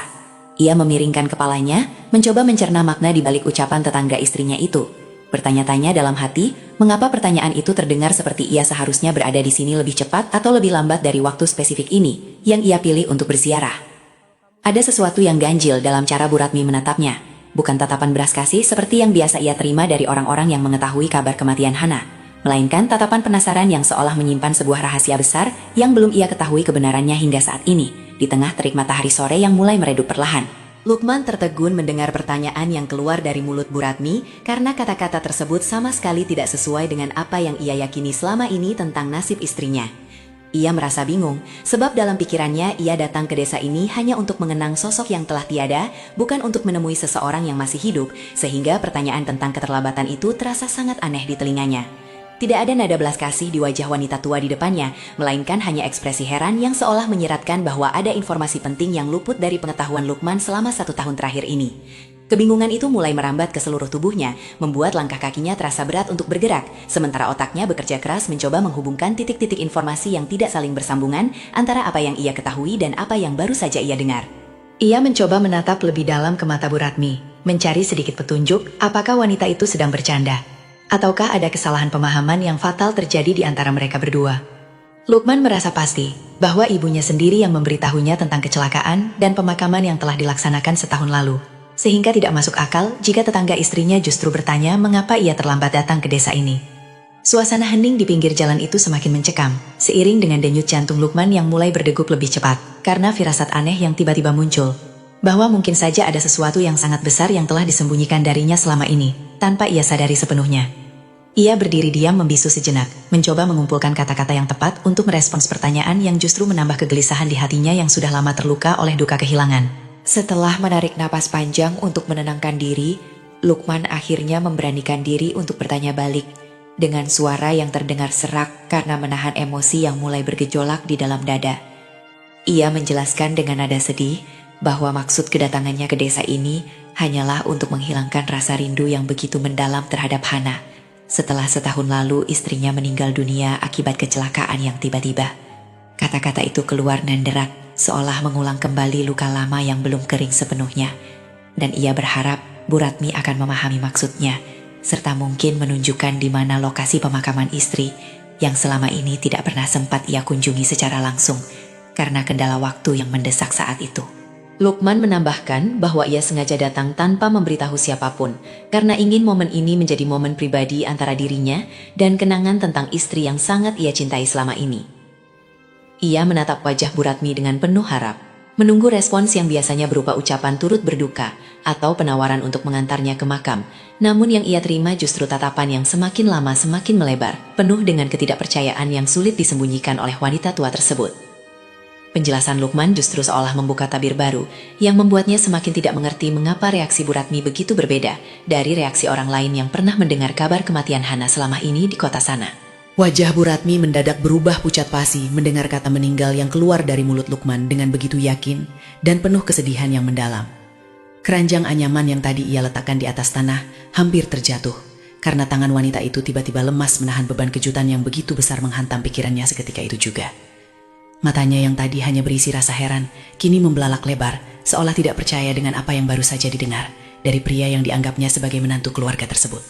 Ia memiringkan kepalanya, mencoba mencerna makna di balik ucapan tetangga istrinya itu. Bertanya-tanya dalam hati, mengapa pertanyaan itu terdengar seperti ia seharusnya berada di sini lebih cepat atau lebih lambat dari waktu spesifik ini, yang ia pilih untuk berziarah. Ada sesuatu yang ganjil dalam cara Bu Ratmi menatapnya. Bukan tatapan belas kasih seperti yang biasa ia terima dari orang-orang yang mengetahui kabar kematian Hana, melainkan tatapan penasaran yang seolah menyimpan sebuah rahasia besar yang belum ia ketahui kebenarannya hingga saat ini, di tengah terik matahari sore yang mulai meredup perlahan. Lukman tertegun mendengar pertanyaan yang keluar dari mulut Bu Ratmi karena kata-kata tersebut sama sekali tidak sesuai dengan apa yang ia yakini selama ini tentang nasib istrinya. Ia merasa bingung, sebab dalam pikirannya ia datang ke desa ini hanya untuk mengenang sosok yang telah tiada, bukan untuk menemui seseorang yang masih hidup, sehingga pertanyaan tentang keterlambatan itu terasa sangat aneh di telinganya. Tidak ada nada belas kasih di wajah wanita tua di depannya, melainkan hanya ekspresi heran yang seolah menyiratkan bahwa ada informasi penting yang luput dari pengetahuan Lukman selama 1 tahun terakhir ini. Kebingungan itu mulai merambat ke seluruh tubuhnya, membuat langkah kakinya terasa berat untuk bergerak, sementara otaknya bekerja keras mencoba menghubungkan titik-titik informasi yang tidak saling bersambungan antara apa yang ia ketahui dan apa yang baru saja ia dengar. Ia mencoba menatap lebih dalam ke mata Bu Ratmi, mencari sedikit petunjuk apakah wanita itu sedang bercanda. Ataukah ada kesalahan pemahaman yang fatal terjadi di antara mereka berdua? Lukman merasa pasti bahwa ibunya sendiri yang memberitahunya tentang kecelakaan dan pemakaman yang telah dilaksanakan setahun lalu. Sehingga tidak masuk akal jika tetangga istrinya justru bertanya mengapa ia terlambat datang ke desa ini. Suasana hening di pinggir jalan itu semakin mencekam, seiring dengan denyut jantung Lukman yang mulai berdegup lebih cepat, karena firasat aneh yang tiba-tiba muncul. Bahwa mungkin saja ada sesuatu yang sangat besar yang telah disembunyikan darinya selama ini, tanpa ia sadari sepenuhnya. Ia berdiri diam membisu sejenak, mencoba mengumpulkan kata-kata yang tepat untuk merespons pertanyaan yang justru menambah kegelisahan di hatinya yang sudah lama terluka oleh duka kehilangan. Setelah menarik napas panjang untuk menenangkan diri, Lukman akhirnya memberanikan diri untuk bertanya balik, dengan suara yang terdengar serak karena menahan emosi yang mulai bergejolak di dalam dada. Ia menjelaskan dengan nada sedih, bahwa maksud kedatangannya ke desa ini hanyalah untuk menghilangkan rasa rindu yang begitu mendalam terhadap Hana. Setelah setahun lalu istrinya meninggal dunia akibat kecelakaan yang tiba-tiba. Kata-kata itu keluar nenderak, seolah mengulang kembali luka lama yang belum kering sepenuhnya. Dan ia berharap Bu Ratmi akan memahami maksudnya, serta mungkin menunjukkan di mana lokasi pemakaman istri yang selama ini tidak pernah sempat ia kunjungi secara langsung, karena kendala waktu yang mendesak saat itu. Lukman menambahkan bahwa ia sengaja datang tanpa memberitahu siapapun, karena ingin momen ini menjadi momen pribadi antara dirinya dan kenangan tentang istri yang sangat ia cintai selama ini. Ia menatap wajah Bu Ratmi dengan penuh harap, menunggu respons yang biasanya berupa ucapan turut berduka atau penawaran untuk mengantarnya ke makam. Namun yang ia terima justru tatapan yang semakin lama semakin melebar, penuh dengan ketidakpercayaan yang sulit disembunyikan oleh wanita tua tersebut. Penjelasan Lukman justru seolah membuka tabir baru yang membuatnya semakin tidak mengerti mengapa reaksi Bu Ratmi begitu berbeda dari reaksi orang lain yang pernah mendengar kabar kematian Hana selama ini di kota sana. Wajah Bu Ratmi mendadak berubah pucat pasi mendengar kata meninggal yang keluar dari mulut Lukman dengan begitu yakin dan penuh kesedihan yang mendalam. Keranjang anyaman yang tadi ia letakkan di atas tanah hampir terjatuh karena tangan wanita itu tiba-tiba lemas menahan beban kejutan yang begitu besar menghantam pikirannya seketika itu juga. Matanya yang tadi hanya berisi rasa heran, kini membelalak lebar, seolah tidak percaya dengan apa yang baru saja didengar dari pria yang dianggapnya sebagai menantu keluarga tersebut.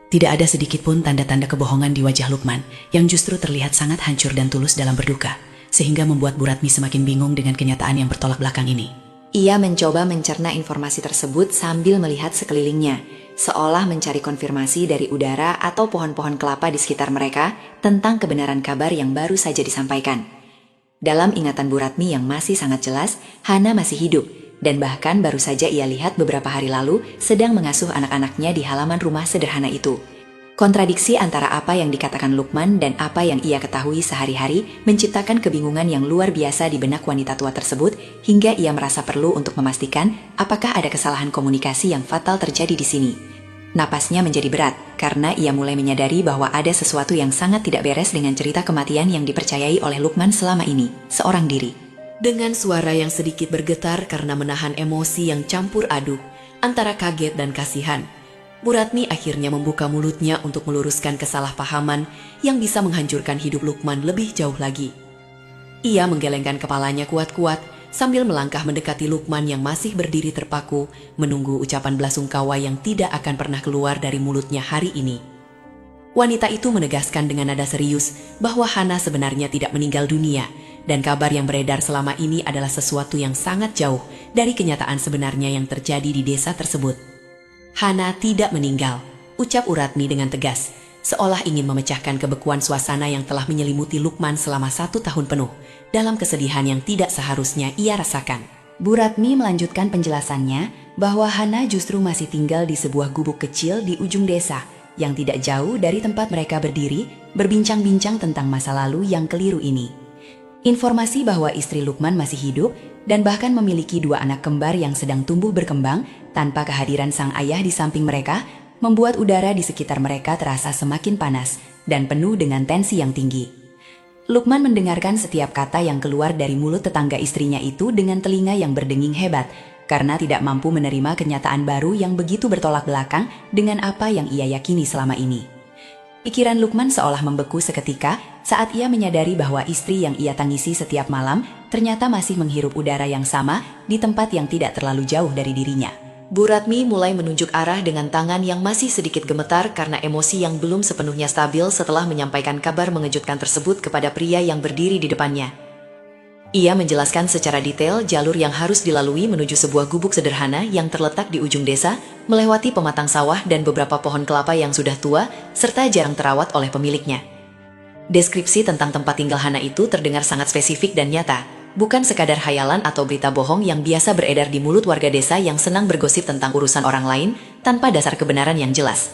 Tidak ada sedikit pun tanda-tanda kebohongan di wajah Lukman yang justru terlihat sangat hancur dan tulus dalam berduka, sehingga membuat Bu Ratmi semakin bingung dengan kenyataan yang bertolak belakang ini. Ia mencoba mencerna informasi tersebut sambil melihat sekelilingnya, seolah mencari konfirmasi dari udara atau pohon-pohon kelapa di sekitar mereka tentang kebenaran kabar yang baru saja disampaikan. Dalam ingatan Bu Ratmi yang masih sangat jelas, Hana masih hidup, dan bahkan baru saja ia lihat beberapa hari lalu sedang mengasuh anak-anaknya di halaman rumah sederhana itu. Kontradiksi antara apa yang dikatakan Lukman dan apa yang ia ketahui sehari-hari menciptakan kebingungan yang luar biasa di benak wanita tua tersebut, hingga ia merasa perlu untuk memastikan apakah ada kesalahan komunikasi yang fatal terjadi di sini. Napasnya menjadi berat, karena ia mulai menyadari bahwa ada sesuatu yang sangat tidak beres dengan cerita kematian yang dipercayai oleh Lukman selama ini, seorang diri. Dengan suara yang sedikit bergetar karena menahan emosi yang campur aduk antara kaget dan kasihan, Bu Ratmi akhirnya membuka mulutnya untuk meluruskan kesalahpahaman yang bisa menghancurkan hidup Lukman lebih jauh lagi. Ia menggelengkan kepalanya kuat-kuat sambil melangkah mendekati Lukman yang masih berdiri terpaku, menunggu ucapan belasungkawa yang tidak akan pernah keluar dari mulutnya hari ini. Wanita itu menegaskan dengan nada serius bahwa Hana sebenarnya tidak meninggal dunia, dan kabar yang beredar selama ini adalah sesuatu yang sangat jauh dari kenyataan sebenarnya yang terjadi di desa tersebut. Hana tidak meninggal, ucap Bu Ratmi dengan tegas, seolah ingin memecahkan kebekuan suasana yang telah menyelimuti Lukman selama 1 tahun penuh, dalam kesedihan yang tidak seharusnya ia rasakan. Bu Ratmi melanjutkan penjelasannya bahwa Hana justru masih tinggal di sebuah gubuk kecil di ujung desa yang tidak jauh dari tempat mereka berdiri berbincang-bincang tentang masa lalu yang keliru ini. Informasi bahwa istri Lukman masih hidup dan bahkan memiliki 2 anak kembar yang sedang tumbuh berkembang tanpa kehadiran sang ayah di samping mereka membuat udara di sekitar mereka terasa semakin panas dan penuh dengan tensi yang tinggi. Lukman mendengarkan setiap kata yang keluar dari mulut tetangga istrinya itu dengan telinga yang berdenging hebat, karena tidak mampu menerima kenyataan baru yang begitu bertolak belakang dengan apa yang ia yakini selama ini. Pikiran Lukman seolah membeku seketika saat ia menyadari bahwa istri yang ia tangisi setiap malam ternyata masih menghirup udara yang sama di tempat yang tidak terlalu jauh dari dirinya. Bu Ratmi mulai menunjuk arah dengan tangan yang masih sedikit gemetar karena emosi yang belum sepenuhnya stabil setelah menyampaikan kabar mengejutkan tersebut kepada pria yang berdiri di depannya. Ia menjelaskan secara detail jalur yang harus dilalui menuju sebuah gubuk sederhana yang terletak di ujung desa, melewati pematang sawah dan beberapa pohon kelapa yang sudah tua, serta jarang terawat oleh pemiliknya. Deskripsi tentang tempat tinggal Hana itu terdengar sangat spesifik dan nyata, bukan sekadar hayalan atau berita bohong yang biasa beredar di mulut warga desa yang senang bergosip tentang urusan orang lain tanpa dasar kebenaran yang jelas.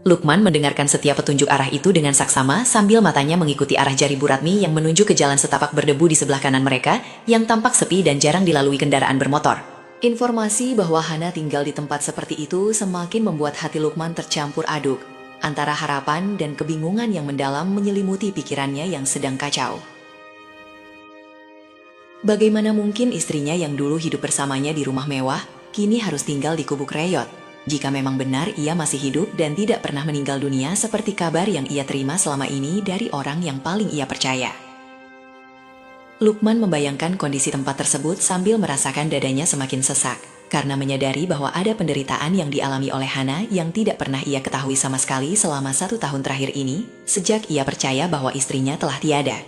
Lukman mendengarkan setiap petunjuk arah itu dengan saksama sambil matanya mengikuti arah jari Bu Ratmi yang menuju ke jalan setapak berdebu di sebelah kanan mereka yang tampak sepi dan jarang dilalui kendaraan bermotor. Informasi bahwa Hana tinggal di tempat seperti itu semakin membuat hati Lukman tercampur aduk, antara harapan dan kebingungan yang mendalam menyelimuti pikirannya yang sedang kacau. Bagaimana mungkin istrinya yang dulu hidup bersamanya di rumah mewah, kini harus tinggal di gubuk reyot? Jika memang benar ia masih hidup dan tidak pernah meninggal dunia seperti kabar yang ia terima selama ini dari orang yang paling ia percaya. Lukman membayangkan kondisi tempat tersebut sambil merasakan dadanya semakin sesak, karena menyadari bahwa ada penderitaan yang dialami oleh Hana yang tidak pernah ia ketahui sama sekali selama 1 tahun terakhir ini, sejak ia percaya bahwa istrinya telah tiada.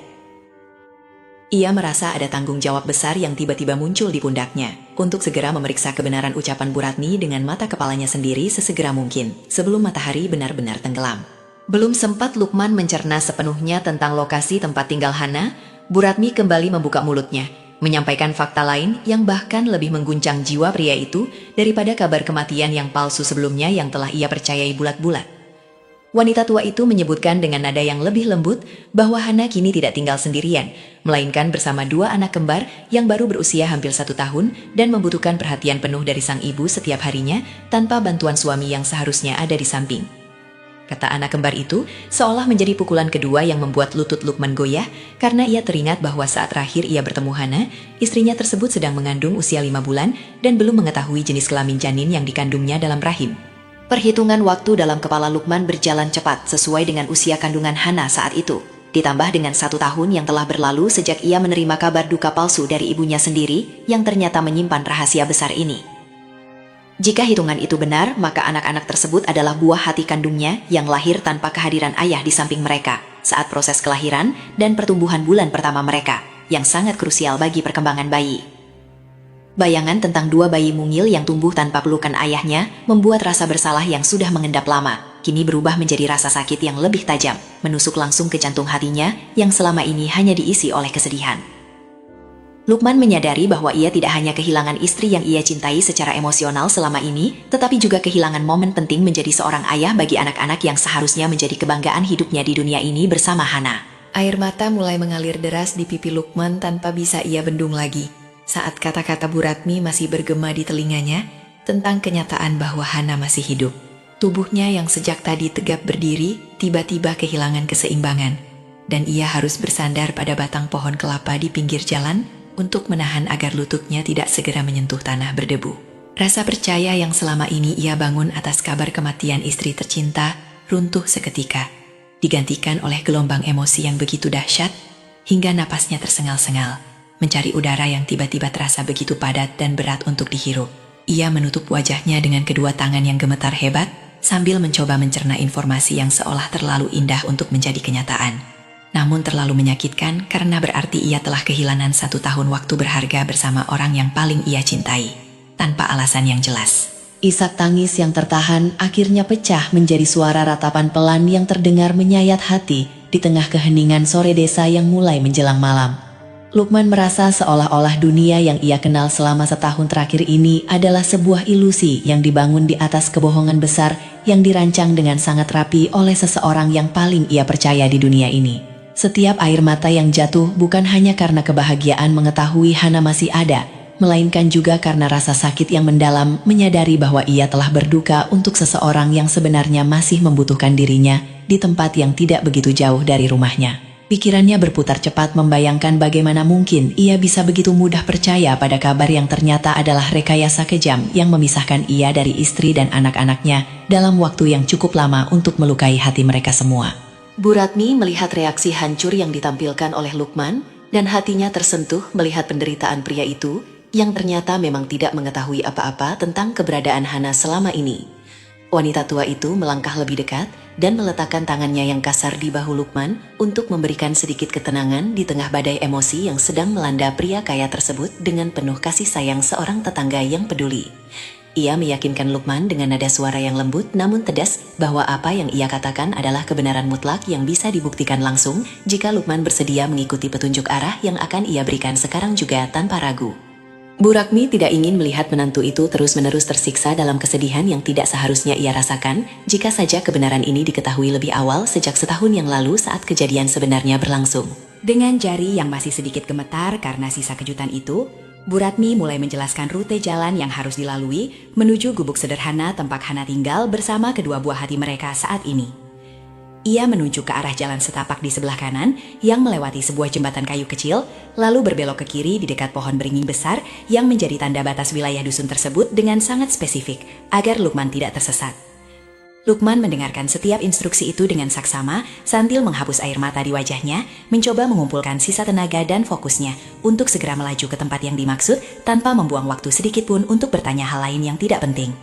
Ia merasa ada tanggung jawab besar yang tiba-tiba muncul di pundaknya untuk segera memeriksa kebenaran ucapan Bu Ratmi dengan mata kepalanya sendiri sesegera mungkin sebelum matahari benar-benar tenggelam. Belum sempat Lukman mencerna sepenuhnya tentang lokasi tempat tinggal Hana, Bu Ratmi kembali membuka mulutnya, menyampaikan fakta lain yang bahkan lebih mengguncang jiwa pria itu daripada kabar kematian yang palsu sebelumnya yang telah ia percayai bulat-bulat. Wanita tua itu menyebutkan dengan nada yang lebih lembut bahwa Hana kini tidak tinggal sendirian, melainkan bersama 2 anak kembar yang baru berusia hampir 1 tahun dan membutuhkan perhatian penuh dari sang ibu setiap harinya tanpa bantuan suami yang seharusnya ada di samping. Kata anak kembar itu seolah menjadi pukulan kedua yang membuat lutut Lukman goyah karena ia teringat bahwa saat terakhir ia bertemu Hana, istrinya tersebut sedang mengandung usia 5 bulan dan belum mengetahui jenis kelamin janin yang dikandungnya dalam rahim. Perhitungan waktu dalam kepala Lukman berjalan cepat sesuai dengan usia kandungan Hana saat itu, ditambah dengan 1 tahun yang telah berlalu sejak ia menerima kabar duka palsu dari ibunya sendiri yang ternyata menyimpan rahasia besar ini. Jika hitungan itu benar, maka anak-anak tersebut adalah buah hati kandungnya yang lahir tanpa kehadiran ayah di samping mereka saat proses kelahiran dan pertumbuhan bulan pertama mereka, yang sangat krusial bagi perkembangan bayi. Bayangan tentang 2 bayi mungil yang tumbuh tanpa pelukan ayahnya membuat rasa bersalah yang sudah mengendap lama, kini berubah menjadi rasa sakit yang lebih tajam, menusuk langsung ke jantung hatinya yang selama ini hanya diisi oleh kesedihan. Lukman menyadari bahwa ia tidak hanya kehilangan istri yang ia cintai secara emosional selama ini, tetapi juga kehilangan momen penting menjadi seorang ayah bagi anak-anak yang seharusnya menjadi kebanggaan hidupnya di dunia ini bersama Hana. Air mata mulai mengalir deras di pipi Lukman tanpa bisa ia bendung lagi saat kata-kata Bu Ratmi masih bergema di telinganya tentang kenyataan bahwa Hana masih hidup. Tubuhnya yang sejak tadi tegap berdiri tiba-tiba kehilangan keseimbangan, dan ia harus bersandar pada batang pohon kelapa di pinggir jalan untuk menahan agar lututnya tidak segera menyentuh tanah berdebu. Rasa percaya yang selama ini ia bangun atas kabar kematian istri tercinta runtuh seketika, digantikan oleh gelombang emosi yang begitu dahsyat hingga napasnya tersengal-sengal, mencari udara yang tiba-tiba terasa begitu padat dan berat untuk dihirup. Ia menutup wajahnya dengan kedua tangan yang gemetar hebat sambil mencoba mencerna informasi yang seolah terlalu indah untuk menjadi kenyataan. Namun terlalu menyakitkan karena berarti ia telah kehilangan 1 tahun waktu berharga bersama orang yang paling ia cintai, tanpa alasan yang jelas. Isak tangis yang tertahan akhirnya pecah menjadi suara ratapan pelan yang terdengar menyayat hati di tengah keheningan sore desa yang mulai menjelang malam. Lukman merasa seolah-olah dunia yang ia kenal selama 1 tahun terakhir ini adalah sebuah ilusi yang dibangun di atas kebohongan besar yang dirancang dengan sangat rapi oleh seseorang yang paling ia percaya di dunia ini. Setiap air mata yang jatuh bukan hanya karena kebahagiaan mengetahui Hana masih ada, melainkan juga karena rasa sakit yang mendalam menyadari bahwa ia telah berduka untuk seseorang yang sebenarnya masih membutuhkan dirinya di tempat yang tidak begitu jauh dari rumahnya. Pikirannya berputar cepat membayangkan bagaimana mungkin ia bisa begitu mudah percaya pada kabar yang ternyata adalah rekayasa kejam yang memisahkan ia dari istri dan anak-anaknya dalam waktu yang cukup lama untuk melukai hati mereka semua. Bu Ratmi melihat reaksi hancur yang ditampilkan oleh Lukman dan hatinya tersentuh melihat penderitaan pria itu yang ternyata memang tidak mengetahui apa-apa tentang keberadaan Hana selama ini. Wanita tua itu melangkah lebih dekat dan meletakkan tangannya yang kasar di bahu Lukman untuk memberikan sedikit ketenangan di tengah badai emosi yang sedang melanda pria kaya tersebut dengan penuh kasih sayang seorang tetangga yang peduli. Ia meyakinkan Lukman dengan nada suara yang lembut namun tegas bahwa apa yang ia katakan adalah kebenaran mutlak yang bisa dibuktikan langsung jika Lukman bersedia mengikuti petunjuk arah yang akan ia berikan sekarang juga tanpa ragu. Bu Ratmi tidak ingin melihat menantu itu terus-menerus tersiksa dalam kesedihan yang tidak seharusnya ia rasakan jika saja kebenaran ini diketahui lebih awal sejak setahun yang lalu saat kejadian sebenarnya berlangsung. Dengan jari yang masih sedikit gemetar karena sisa kejutan itu, Bu Ratmi mulai menjelaskan rute jalan yang harus dilalui menuju gubuk sederhana tempat Hana tinggal bersama kedua buah hati mereka saat ini. Ia menunjuk ke arah jalan setapak di sebelah kanan yang melewati sebuah jembatan kayu kecil, lalu berbelok ke kiri di dekat pohon beringin besar yang menjadi tanda batas wilayah dusun tersebut dengan sangat spesifik agar Lukman tidak tersesat. Lukman mendengarkan setiap instruksi itu dengan saksama sambil menghapus air mata di wajahnya, mencoba mengumpulkan sisa tenaga dan fokusnya untuk segera melaju ke tempat yang dimaksud tanpa membuang waktu sedikit pun untuk bertanya hal lain yang tidak penting.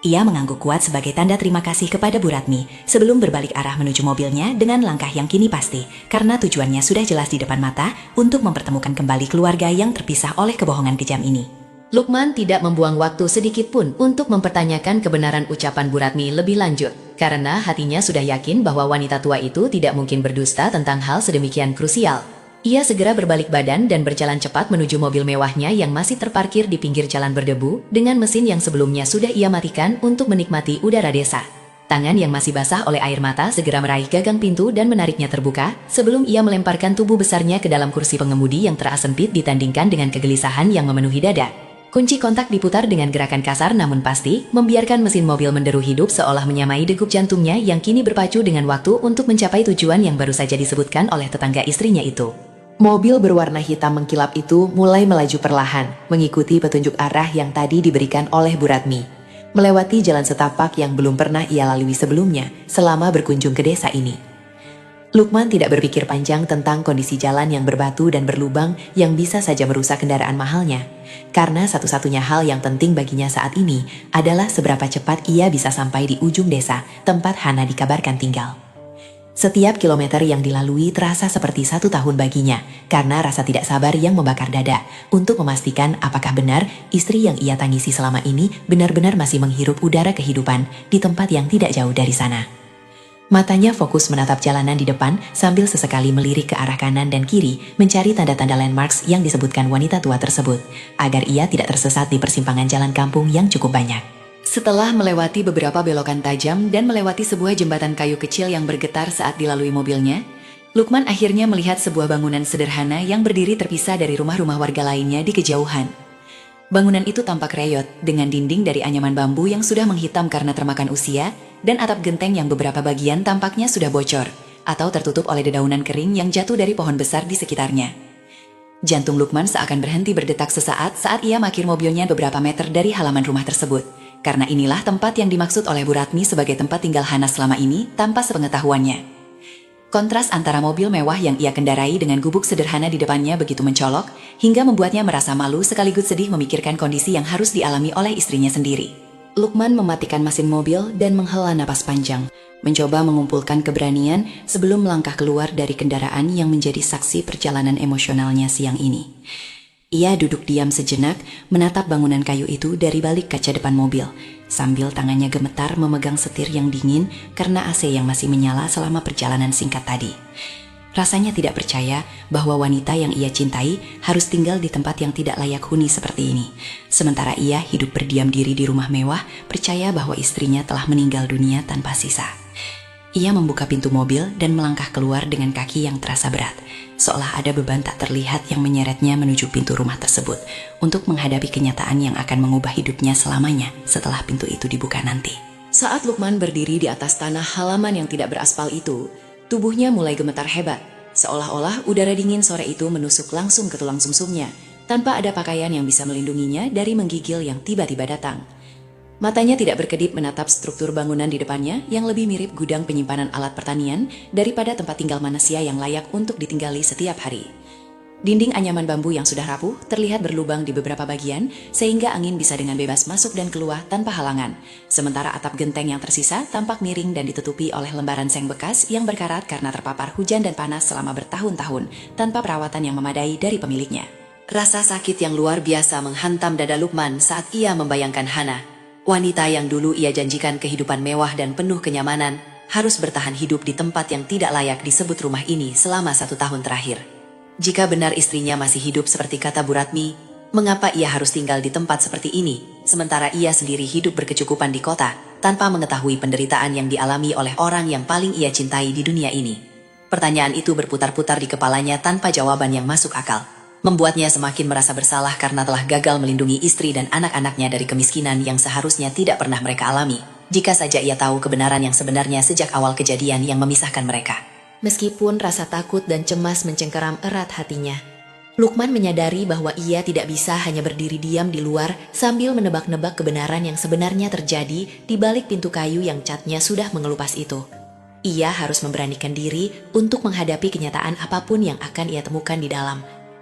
Ia mengangguk kuat sebagai tanda terima kasih kepada Bu Ratmi sebelum berbalik arah menuju mobilnya dengan langkah yang kini pasti karena tujuannya sudah jelas di depan mata untuk mempertemukan kembali keluarga yang terpisah oleh kebohongan kejam ini. Lukman tidak membuang waktu sedikit pun untuk mempertanyakan kebenaran ucapan Bu Ratmi lebih lanjut karena hatinya sudah yakin bahwa wanita tua itu tidak mungkin berdusta tentang hal sedemikian krusial. Ia segera berbalik badan dan berjalan cepat menuju mobil mewahnya yang masih terparkir di pinggir jalan berdebu dengan mesin yang sebelumnya sudah ia matikan untuk menikmati udara desa. Tangan yang masih basah oleh air mata segera meraih gagang pintu dan menariknya terbuka sebelum ia melemparkan tubuh besarnya ke dalam kursi pengemudi yang terasa sempit ditandingkan dengan kegelisahan yang memenuhi dada. Kunci kontak diputar dengan gerakan kasar namun pasti, membiarkan mesin mobil menderu hidup seolah menyamai degup jantungnya yang kini berpacu dengan waktu untuk mencapai tujuan yang baru saja disebutkan oleh tetangga istrinya itu. Mobil berwarna hitam mengkilap itu mulai melaju perlahan, mengikuti petunjuk arah yang tadi diberikan oleh Bu Ratmi. Melewati jalan setapak yang belum pernah ia lalui sebelumnya selama berkunjung ke desa ini. Lukman tidak berpikir panjang tentang kondisi jalan yang berbatu dan berlubang yang bisa saja merusak kendaraan mahalnya. Karena satu-satunya hal yang penting baginya saat ini adalah seberapa cepat ia bisa sampai di ujung desa tempat Hana dikabarkan tinggal. Setiap kilometer yang dilalui terasa seperti 1 tahun baginya karena rasa tidak sabar yang membakar dada untuk memastikan apakah benar istri yang ia tangisi selama ini benar-benar masih menghirup udara kehidupan di tempat yang tidak jauh dari sana. Matanya fokus menatap jalanan di depan sambil sesekali melirik ke arah kanan dan kiri mencari tanda-tanda landmarks yang disebutkan wanita tua tersebut agar ia tidak tersesat di persimpangan jalan kampung yang cukup banyak. Setelah melewati beberapa belokan tajam dan melewati sebuah jembatan kayu kecil yang bergetar saat dilalui mobilnya, Lukman akhirnya melihat sebuah bangunan sederhana yang berdiri terpisah dari rumah-rumah warga lainnya di kejauhan. Bangunan itu tampak reyot dengan dinding dari anyaman bambu yang sudah menghitam karena termakan usia dan atap genteng yang beberapa bagian tampaknya sudah bocor atau tertutup oleh dedaunan kering yang jatuh dari pohon besar di sekitarnya. Jantung Lukman seakan berhenti berdetak sesaat saat ia parkir mobilnya beberapa meter dari halaman rumah tersebut. Karena inilah tempat yang dimaksud oleh Bu Ratmi sebagai tempat tinggal Hana selama ini tanpa sepengetahuannya. Kontras antara mobil mewah yang ia kendarai dengan gubuk sederhana di depannya begitu mencolok, hingga membuatnya merasa malu sekaligus sedih memikirkan kondisi yang harus dialami oleh istrinya sendiri. Lukman mematikan mesin mobil dan menghela napas panjang, mencoba mengumpulkan keberanian sebelum melangkah keluar dari kendaraan yang menjadi saksi perjalanan emosionalnya siang ini. Ia duduk diam sejenak, menatap bangunan kayu itu dari balik kaca depan mobil, sambil tangannya gemetar memegang setir yang dingin karena AC yang masih menyala selama perjalanan singkat tadi. Rasanya tidak percaya bahwa wanita yang ia cintai harus tinggal di tempat yang tidak layak huni seperti ini. Sementara ia hidup berdiam diri di rumah mewah, percaya bahwa istrinya telah meninggal dunia tanpa sisa. Ia membuka pintu mobil dan melangkah keluar dengan kaki yang terasa berat, seolah ada beban tak terlihat yang menyeretnya menuju pintu rumah tersebut untuk menghadapi kenyataan yang akan mengubah hidupnya selamanya setelah pintu itu dibuka nanti. Saat Lukman berdiri di atas tanah halaman yang tidak beraspal itu, tubuhnya mulai gemetar hebat, seolah-olah udara dingin sore itu menusuk langsung ke tulang sumsumnya, tanpa ada pakaian yang bisa melindunginya dari menggigil yang tiba-tiba datang. Matanya tidak berkedip menatap struktur bangunan di depannya yang lebih mirip gudang penyimpanan alat pertanian daripada tempat tinggal manusia yang layak untuk ditinggali setiap hari. Dinding anyaman bambu yang sudah rapuh terlihat berlubang di beberapa bagian sehingga angin bisa dengan bebas masuk dan keluar tanpa halangan. Sementara atap genteng yang tersisa tampak miring dan ditutupi oleh lembaran seng bekas yang berkarat karena terpapar hujan dan panas selama bertahun-tahun tanpa perawatan yang memadai dari pemiliknya. Rasa sakit yang luar biasa menghantam dada Lukman saat ia membayangkan Hana. Wanita yang dulu ia janjikan kehidupan mewah dan penuh kenyamanan harus bertahan hidup di tempat yang tidak layak disebut rumah ini selama 1 tahun terakhir. Jika benar istrinya masih hidup seperti kata Bu Ratmi, mengapa ia harus tinggal di tempat seperti ini, sementara ia sendiri hidup berkecukupan di kota, tanpa mengetahui penderitaan yang dialami oleh orang yang paling ia cintai di dunia ini? Pertanyaan itu berputar-putar di kepalanya tanpa jawaban yang masuk akal. Membuatnya semakin merasa bersalah karena telah gagal melindungi istri dan anak-anaknya dari kemiskinan yang seharusnya tidak pernah mereka alami, jika saja ia tahu kebenaran yang sebenarnya sejak awal kejadian yang memisahkan mereka. Meskipun rasa takut dan cemas mencengkeram erat hatinya, Lukman menyadari bahwa ia tidak bisa hanya berdiri diam di luar sambil menebak-nebak kebenaran yang sebenarnya terjadi di balik pintu kayu yang catnya sudah mengelupas itu. Ia harus memberanikan diri untuk menghadapi kenyataan apapun yang akan ia temukan di dalam.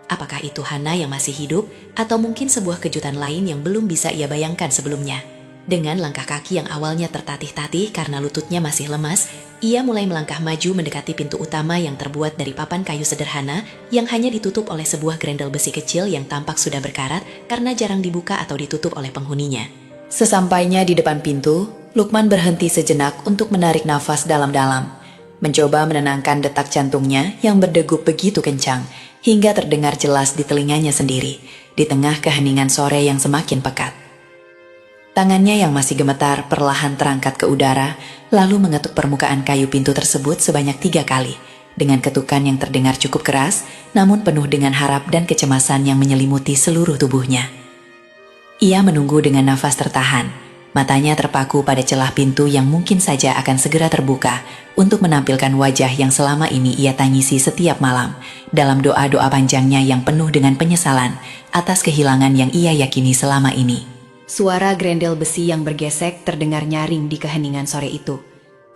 Apakah itu Hana yang masih hidup, atau mungkin sebuah kejutan lain yang belum bisa ia bayangkan sebelumnya? Dengan langkah kaki yang awalnya tertatih-tatih karena lututnya masih lemas, ia mulai melangkah maju mendekati pintu utama yang terbuat dari papan kayu sederhana yang hanya ditutup oleh sebuah grendel besi kecil yang tampak sudah berkarat karena jarang dibuka atau ditutup oleh penghuninya. Sesampainya di depan pintu, Lukman berhenti sejenak untuk menarik nafas dalam-dalam, mencoba menenangkan detak jantungnya yang berdegup begitu kencang, hingga terdengar jelas di telinganya sendiri, di tengah keheningan sore yang semakin pekat. Tangannya yang masih gemetar perlahan terangkat ke udara, lalu mengetuk permukaan kayu pintu tersebut sebanyak 3 kali, dengan ketukan yang terdengar cukup keras, namun penuh dengan harap dan kecemasan yang menyelimuti seluruh tubuhnya. Ia menunggu dengan nafas tertahan, matanya terpaku pada celah pintu yang mungkin saja akan segera terbuka untuk menampilkan wajah yang selama ini ia tangisi setiap malam dalam doa-doa panjangnya yang penuh dengan penyesalan atas kehilangan yang ia yakini selama ini. Suara grendel besi yang bergesek terdengar nyaring di keheningan sore itu.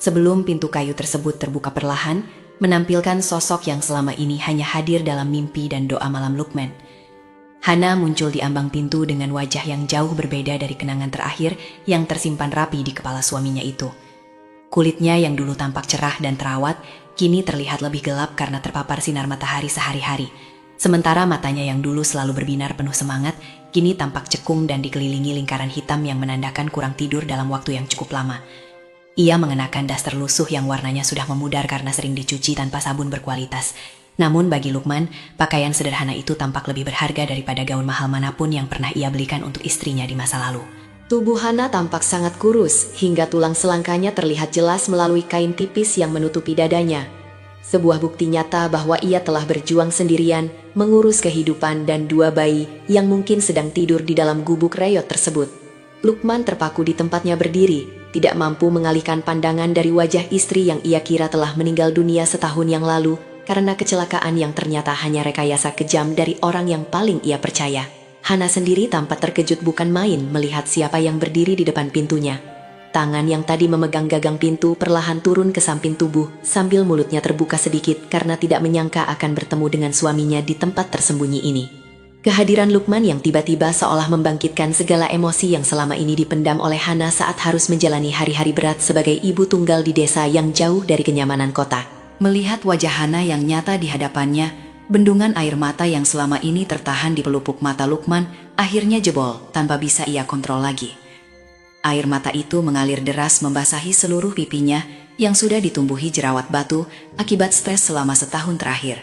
Sebelum pintu kayu tersebut terbuka perlahan, menampilkan sosok yang selama ini hanya hadir dalam mimpi dan doa malam Lukman. Hana muncul di ambang pintu dengan wajah yang jauh berbeda dari kenangan terakhir yang tersimpan rapi di kepala suaminya itu. Kulitnya yang dulu tampak cerah dan terawat, kini terlihat lebih gelap karena terpapar sinar matahari sehari-hari. Sementara matanya yang dulu selalu berbinar penuh semangat, kini tampak cekung dan dikelilingi lingkaran hitam yang menandakan kurang tidur dalam waktu yang cukup lama. Ia mengenakan daster lusuh yang warnanya sudah memudar karena sering dicuci tanpa sabun berkualitas. Namun bagi Lukman, pakaian sederhana itu tampak lebih berharga daripada gaun mahal manapun yang pernah ia belikan untuk istrinya di masa lalu. Tubuh Hana tampak sangat kurus, hingga tulang selangkanya terlihat jelas melalui kain tipis yang menutupi dadanya. Sebuah bukti nyata bahwa ia telah berjuang sendirian, mengurus kehidupan dan 2 bayi yang mungkin sedang tidur di dalam gubuk reyot tersebut. Lukman terpaku di tempatnya berdiri, tidak mampu mengalihkan pandangan dari wajah istri yang ia kira telah meninggal dunia setahun yang lalu karena kecelakaan yang ternyata hanya rekayasa kejam dari orang yang paling ia percaya. Hana sendiri tampak terkejut bukan main melihat siapa yang berdiri di depan pintunya. Tangan yang tadi memegang gagang pintu perlahan turun ke samping tubuh sambil mulutnya terbuka sedikit karena tidak menyangka akan bertemu dengan suaminya di tempat tersembunyi ini. Kehadiran Lukman yang tiba-tiba seolah membangkitkan segala emosi yang selama ini dipendam oleh Hana saat harus menjalani hari-hari berat sebagai ibu tunggal di desa yang jauh dari kenyamanan kota. Melihat wajah Hana yang nyata di hadapannya, bendungan air mata yang selama ini tertahan di pelupuk mata Lukman akhirnya jebol tanpa bisa ia kontrol lagi. Air mata itu mengalir deras membasahi seluruh pipinya yang sudah ditumbuhi jerawat batu akibat stres selama setahun terakhir.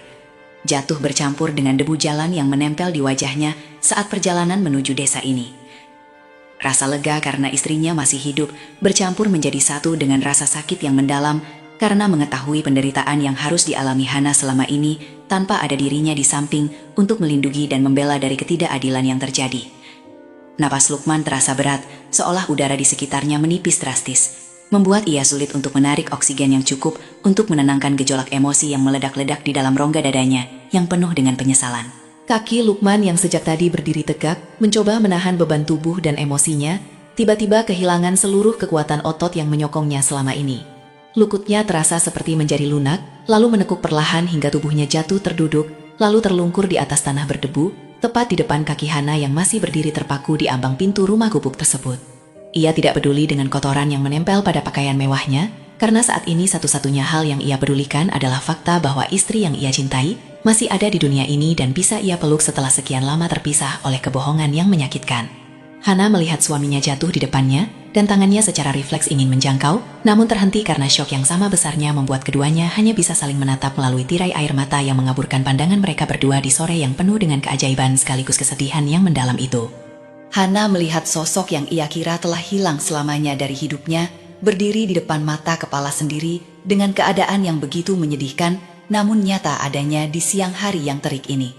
Jatuh bercampur dengan debu jalan yang menempel di wajahnya saat perjalanan menuju desa ini. Rasa lega karena istrinya masih hidup bercampur menjadi satu dengan rasa sakit yang mendalam karena mengetahui penderitaan yang harus dialami Hana selama ini tanpa ada dirinya di samping untuk melindungi dan membela dari ketidakadilan yang terjadi. Napas Lukman terasa berat, seolah udara di sekitarnya menipis drastis, membuat ia sulit untuk menarik oksigen yang cukup untuk menenangkan gejolak emosi yang meledak-ledak di dalam rongga dadanya yang penuh dengan penyesalan. Kaki Lukman yang sejak tadi berdiri tegak, mencoba menahan beban tubuh dan emosinya, tiba-tiba kehilangan seluruh kekuatan otot yang menyokongnya selama ini. Lututnya terasa seperti menjadi lunak, lalu menekuk perlahan hingga tubuhnya jatuh terduduk, lalu terlungkur di atas tanah berdebu, tepat di depan kaki Hana yang masih berdiri terpaku di ambang pintu rumah gubuk tersebut. Ia tidak peduli dengan kotoran yang menempel pada pakaian mewahnya, karena saat ini satu-satunya hal yang ia pedulikan adalah fakta bahwa istri yang ia cintai masih ada di dunia ini dan bisa ia peluk setelah sekian lama terpisah oleh kebohongan yang menyakitkan. Hana melihat suaminya jatuh di depannya, dan tangannya secara refleks ingin menjangkau, namun terhenti karena syok yang sama besarnya membuat keduanya hanya bisa saling menatap melalui tirai air mata yang mengaburkan pandangan mereka berdua di sore yang penuh dengan keajaiban sekaligus kesedihan yang mendalam itu. Hana melihat sosok yang ia kira telah hilang selamanya dari hidupnya, berdiri di depan mata kepala sendiri dengan keadaan yang begitu menyedihkan, namun nyata adanya di siang hari yang terik ini.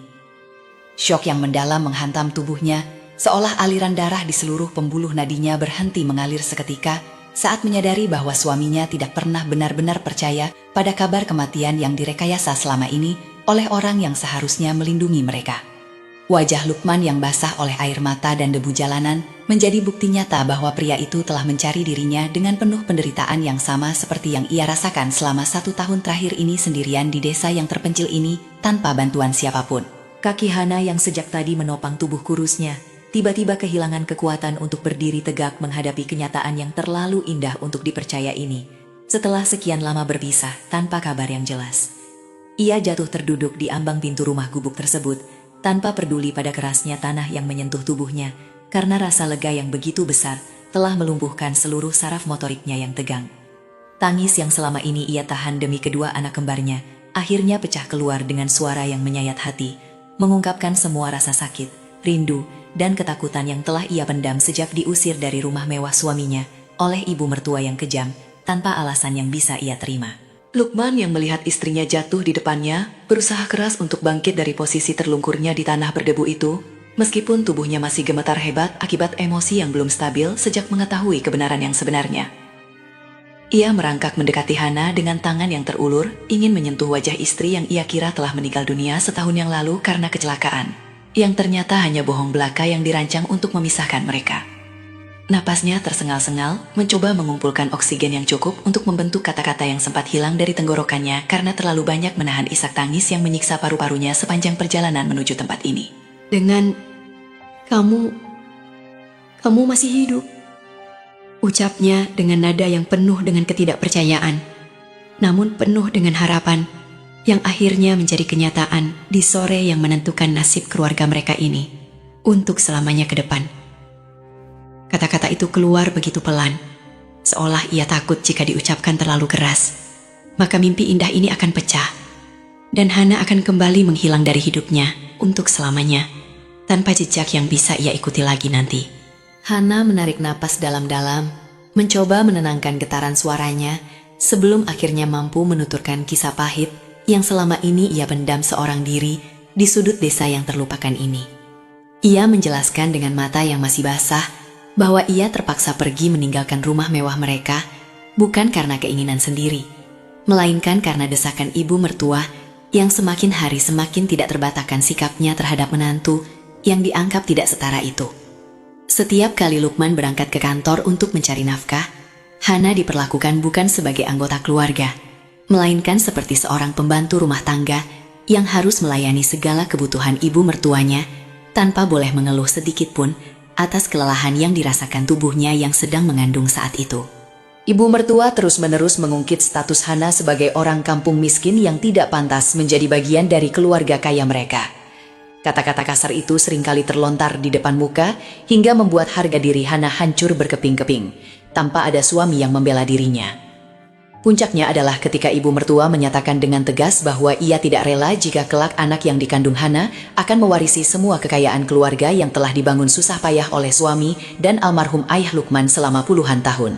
Syok yang mendalam menghantam tubuhnya, seolah aliran darah di seluruh pembuluh nadinya berhenti mengalir seketika saat menyadari bahwa suaminya tidak pernah benar-benar percaya pada kabar kematian yang direkayasa selama ini oleh orang yang seharusnya melindungi mereka. Wajah Lukman yang basah oleh air mata dan debu jalanan menjadi bukti nyata bahwa pria itu telah mencari dirinya dengan penuh penderitaan yang sama seperti yang ia rasakan selama 1 tahun terakhir ini sendirian di desa yang terpencil ini tanpa bantuan siapapun. Kaki Hana yang sejak tadi menopang tubuh kurusnya tiba-tiba kehilangan kekuatan untuk berdiri tegak menghadapi kenyataan yang terlalu indah untuk dipercaya ini. Setelah sekian lama berpisah tanpa kabar yang jelas, ia jatuh terduduk di ambang pintu rumah gubuk tersebut tanpa peduli pada kerasnya tanah yang menyentuh tubuhnya karena rasa lega yang begitu besar telah melumpuhkan seluruh saraf motoriknya yang tegang. Tangis yang selama ini ia tahan demi kedua anak kembarnya akhirnya pecah keluar dengan suara yang menyayat hati, mengungkapkan semua rasa sakit, rindu, dan ketakutan yang telah ia pendam sejak diusir dari rumah mewah suaminya oleh ibu mertua yang kejam tanpa alasan yang bisa ia terima. Lukman yang melihat istrinya jatuh di depannya berusaha keras untuk bangkit dari posisi terlungkurnya di tanah berdebu itu, meskipun tubuhnya masih gemetar hebat akibat emosi yang belum stabil sejak mengetahui kebenaran yang sebenarnya. Ia merangkak mendekati Hana dengan tangan yang terulur, ingin menyentuh wajah istri yang ia kira telah meninggal dunia setahun yang lalu karena kecelakaan, yang ternyata hanya bohong belaka yang dirancang untuk memisahkan mereka. Napasnya tersengal-sengal, mencoba mengumpulkan oksigen yang cukup untuk membentuk kata-kata yang sempat hilang dari tenggorokannya karena terlalu banyak menahan isak tangis yang menyiksa paru-parunya sepanjang perjalanan menuju tempat ini. Dengan kamu masih hidup, ucapnya dengan nada yang penuh dengan ketidakpercayaan, namun penuh dengan harapan, yang akhirnya menjadi kenyataan di sore yang menentukan nasib keluarga mereka ini untuk selamanya ke depan. Kata-kata itu keluar begitu pelan, seolah ia takut jika diucapkan terlalu keras, maka mimpi indah ini akan pecah, dan Hana akan kembali menghilang dari hidupnya untuk selamanya, tanpa jejak yang bisa ia ikuti lagi nanti. Hana menarik napas dalam-dalam, mencoba menenangkan getaran suaranya, sebelum akhirnya mampu menuturkan kisah pahit yang selama ini ia pendam seorang diri di sudut desa yang terlupakan ini. Ia menjelaskan dengan mata yang masih basah bahwa ia terpaksa pergi meninggalkan rumah mewah mereka bukan karena keinginan sendiri, melainkan karena desakan ibu mertua yang semakin hari semakin tidak terbatakan sikapnya terhadap menantu yang dianggap tidak setara itu. Setiap kali Lukman berangkat ke kantor untuk mencari nafkah, Hana diperlakukan bukan sebagai anggota keluarga, melainkan seperti seorang pembantu rumah tangga yang harus melayani segala kebutuhan ibu mertuanya tanpa boleh mengeluh sedikit pun atas kelelahan yang dirasakan tubuhnya yang sedang mengandung saat itu. Ibu mertua terus-menerus mengungkit status Hana sebagai orang kampung miskin yang tidak pantas menjadi bagian dari keluarga kaya mereka. Kata-kata kasar itu seringkali terlontar di depan muka hingga membuat harga diri Hana hancur berkeping-keping, tanpa ada suami yang membela dirinya. Puncaknya adalah ketika ibu mertua menyatakan dengan tegas bahwa ia tidak rela jika kelak anak yang dikandung Hana akan mewarisi semua kekayaan keluarga yang telah dibangun susah payah oleh suami dan almarhum ayah Lukman selama puluhan tahun.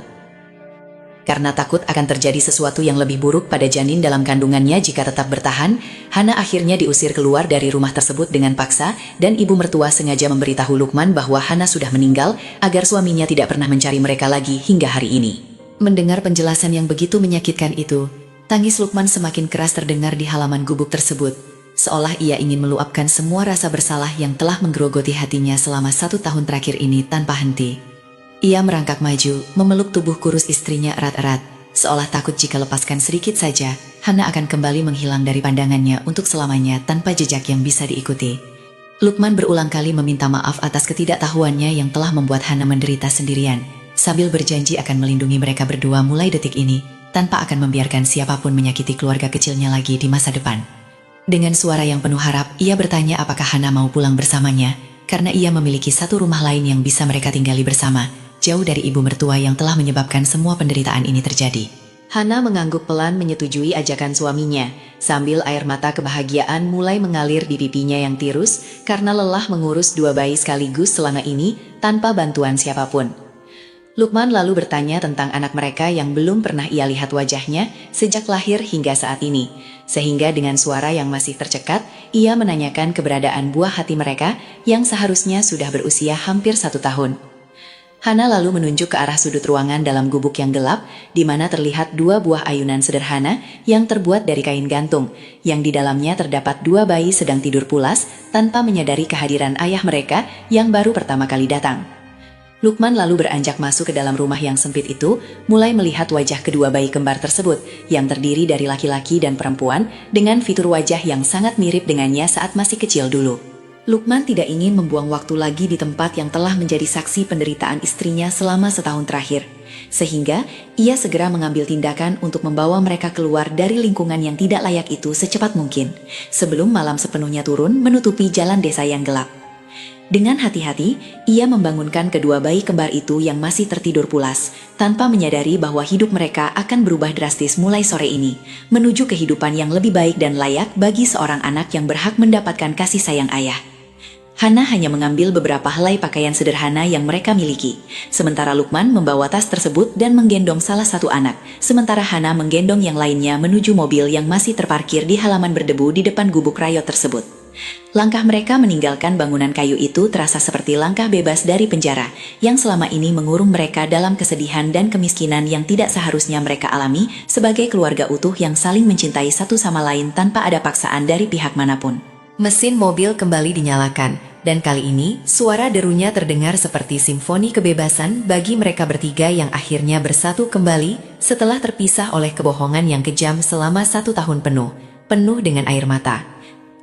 Karena takut akan terjadi sesuatu yang lebih buruk pada janin dalam kandungannya jika tetap bertahan, Hana akhirnya diusir keluar dari rumah tersebut dengan paksa dan ibu mertua sengaja memberitahu Lukman bahwa Hana sudah meninggal agar suaminya tidak pernah mencari mereka lagi hingga hari ini. Mendengar penjelasan yang begitu menyakitkan itu, tangis Lukman semakin keras terdengar di halaman gubuk tersebut, seolah ia ingin meluapkan semua rasa bersalah yang telah menggerogoti hatinya selama 1 tahun terakhir ini tanpa henti. Ia merangkak maju, memeluk tubuh kurus istrinya erat-erat, seolah takut jika lepaskan sedikit saja, Hana akan kembali menghilang dari pandangannya untuk selamanya tanpa jejak yang bisa diikuti. Lukman berulang kali meminta maaf atas ketidaktahuannya yang telah membuat Hana menderita sendirian, sambil berjanji akan melindungi mereka berdua mulai detik ini, tanpa akan membiarkan siapapun menyakiti keluarga kecilnya lagi di masa depan. Dengan suara yang penuh harap, ia bertanya apakah Hana mau pulang bersamanya, karena ia memiliki satu rumah lain yang bisa mereka tinggali bersama, jauh dari ibu mertua yang telah menyebabkan semua penderitaan ini terjadi. Hana mengangguk pelan menyetujui ajakan suaminya, sambil air mata kebahagiaan mulai mengalir di pipinya yang tirus karena lelah mengurus 2 bayi sekaligus selama ini tanpa bantuan siapapun. Lukman lalu bertanya tentang anak mereka yang belum pernah ia lihat wajahnya sejak lahir hingga saat ini, sehingga dengan suara yang masih tercekat, ia menanyakan keberadaan buah hati mereka yang seharusnya sudah berusia hampir 1 tahun. Hana lalu menunjuk ke arah sudut ruangan dalam gubuk yang gelap, di mana terlihat 2 buah ayunan sederhana yang terbuat dari kain gantung, yang di dalamnya terdapat 2 bayi sedang tidur pulas tanpa menyadari kehadiran ayah mereka yang baru pertama kali datang. Lukman lalu beranjak masuk ke dalam rumah yang sempit itu, mulai melihat wajah kedua bayi kembar tersebut, yang terdiri dari laki-laki dan perempuan, dengan fitur wajah yang sangat mirip dengannya saat masih kecil dulu. Lukman tidak ingin membuang waktu lagi di tempat yang telah menjadi saksi penderitaan istrinya selama 1 tahun terakhir. Sehingga, ia segera mengambil tindakan untuk membawa mereka keluar dari lingkungan yang tidak layak itu secepat mungkin, sebelum malam sepenuhnya turun menutupi jalan desa yang gelap. Dengan hati-hati, ia membangunkan kedua bayi kembar itu yang masih tertidur pulas, tanpa menyadari bahwa hidup mereka akan berubah drastis mulai sore ini, menuju kehidupan yang lebih baik dan layak bagi seorang anak yang berhak mendapatkan kasih sayang ayah. Hana hanya mengambil beberapa helai pakaian sederhana yang mereka miliki, sementara Lukman membawa tas tersebut dan menggendong salah satu anak, sementara Hana menggendong yang lainnya menuju mobil yang masih terparkir di halaman berdebu di depan gubuk rayot tersebut. Langkah mereka meninggalkan bangunan kayu itu terasa seperti langkah bebas dari penjara, yang selama ini mengurung mereka dalam kesedihan dan kemiskinan yang tidak seharusnya mereka alami sebagai keluarga utuh yang saling mencintai satu sama lain tanpa ada paksaan dari pihak manapun. Mesin mobil kembali dinyalakan, dan kali ini suara derunya terdengar seperti simfoni kebebasan bagi mereka bertiga yang akhirnya bersatu kembali setelah terpisah oleh kebohongan yang kejam selama 1 tahun penuh dengan air mata.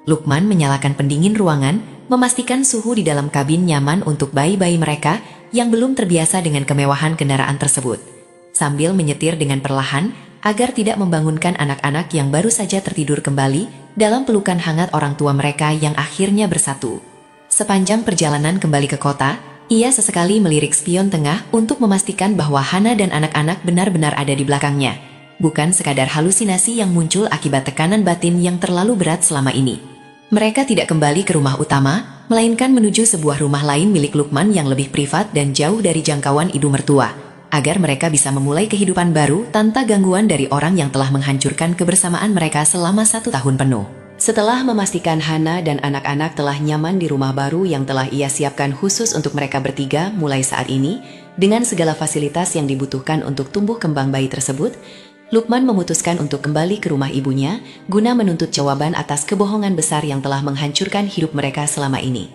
Lukman menyalakan pendingin ruangan, memastikan suhu di dalam kabin nyaman untuk bayi-bayi mereka yang belum terbiasa dengan kemewahan kendaraan tersebut, sambil menyetir dengan perlahan agar tidak membangunkan anak-anak yang baru saja tertidur kembali dalam pelukan hangat orang tua mereka yang akhirnya bersatu. Sepanjang perjalanan kembali ke kota, ia sesekali melirik spion tengah untuk memastikan bahwa Hana dan anak-anak benar-benar ada di belakangnya, bukan sekadar halusinasi yang muncul akibat tekanan batin yang terlalu berat selama ini. Mereka tidak kembali ke rumah utama, melainkan menuju sebuah rumah lain milik Lukman yang lebih privat dan jauh dari jangkauan ibu mertua, agar mereka bisa memulai kehidupan baru tanpa gangguan dari orang yang telah menghancurkan kebersamaan mereka selama 1 tahun penuh. Setelah memastikan Hana dan anak-anak telah nyaman di rumah baru yang telah ia siapkan khusus untuk mereka bertiga mulai saat ini, dengan segala fasilitas yang dibutuhkan untuk tumbuh kembang bayi tersebut, Lukman memutuskan untuk kembali ke rumah ibunya guna menuntut jawaban atas kebohongan besar yang telah menghancurkan hidup mereka selama ini.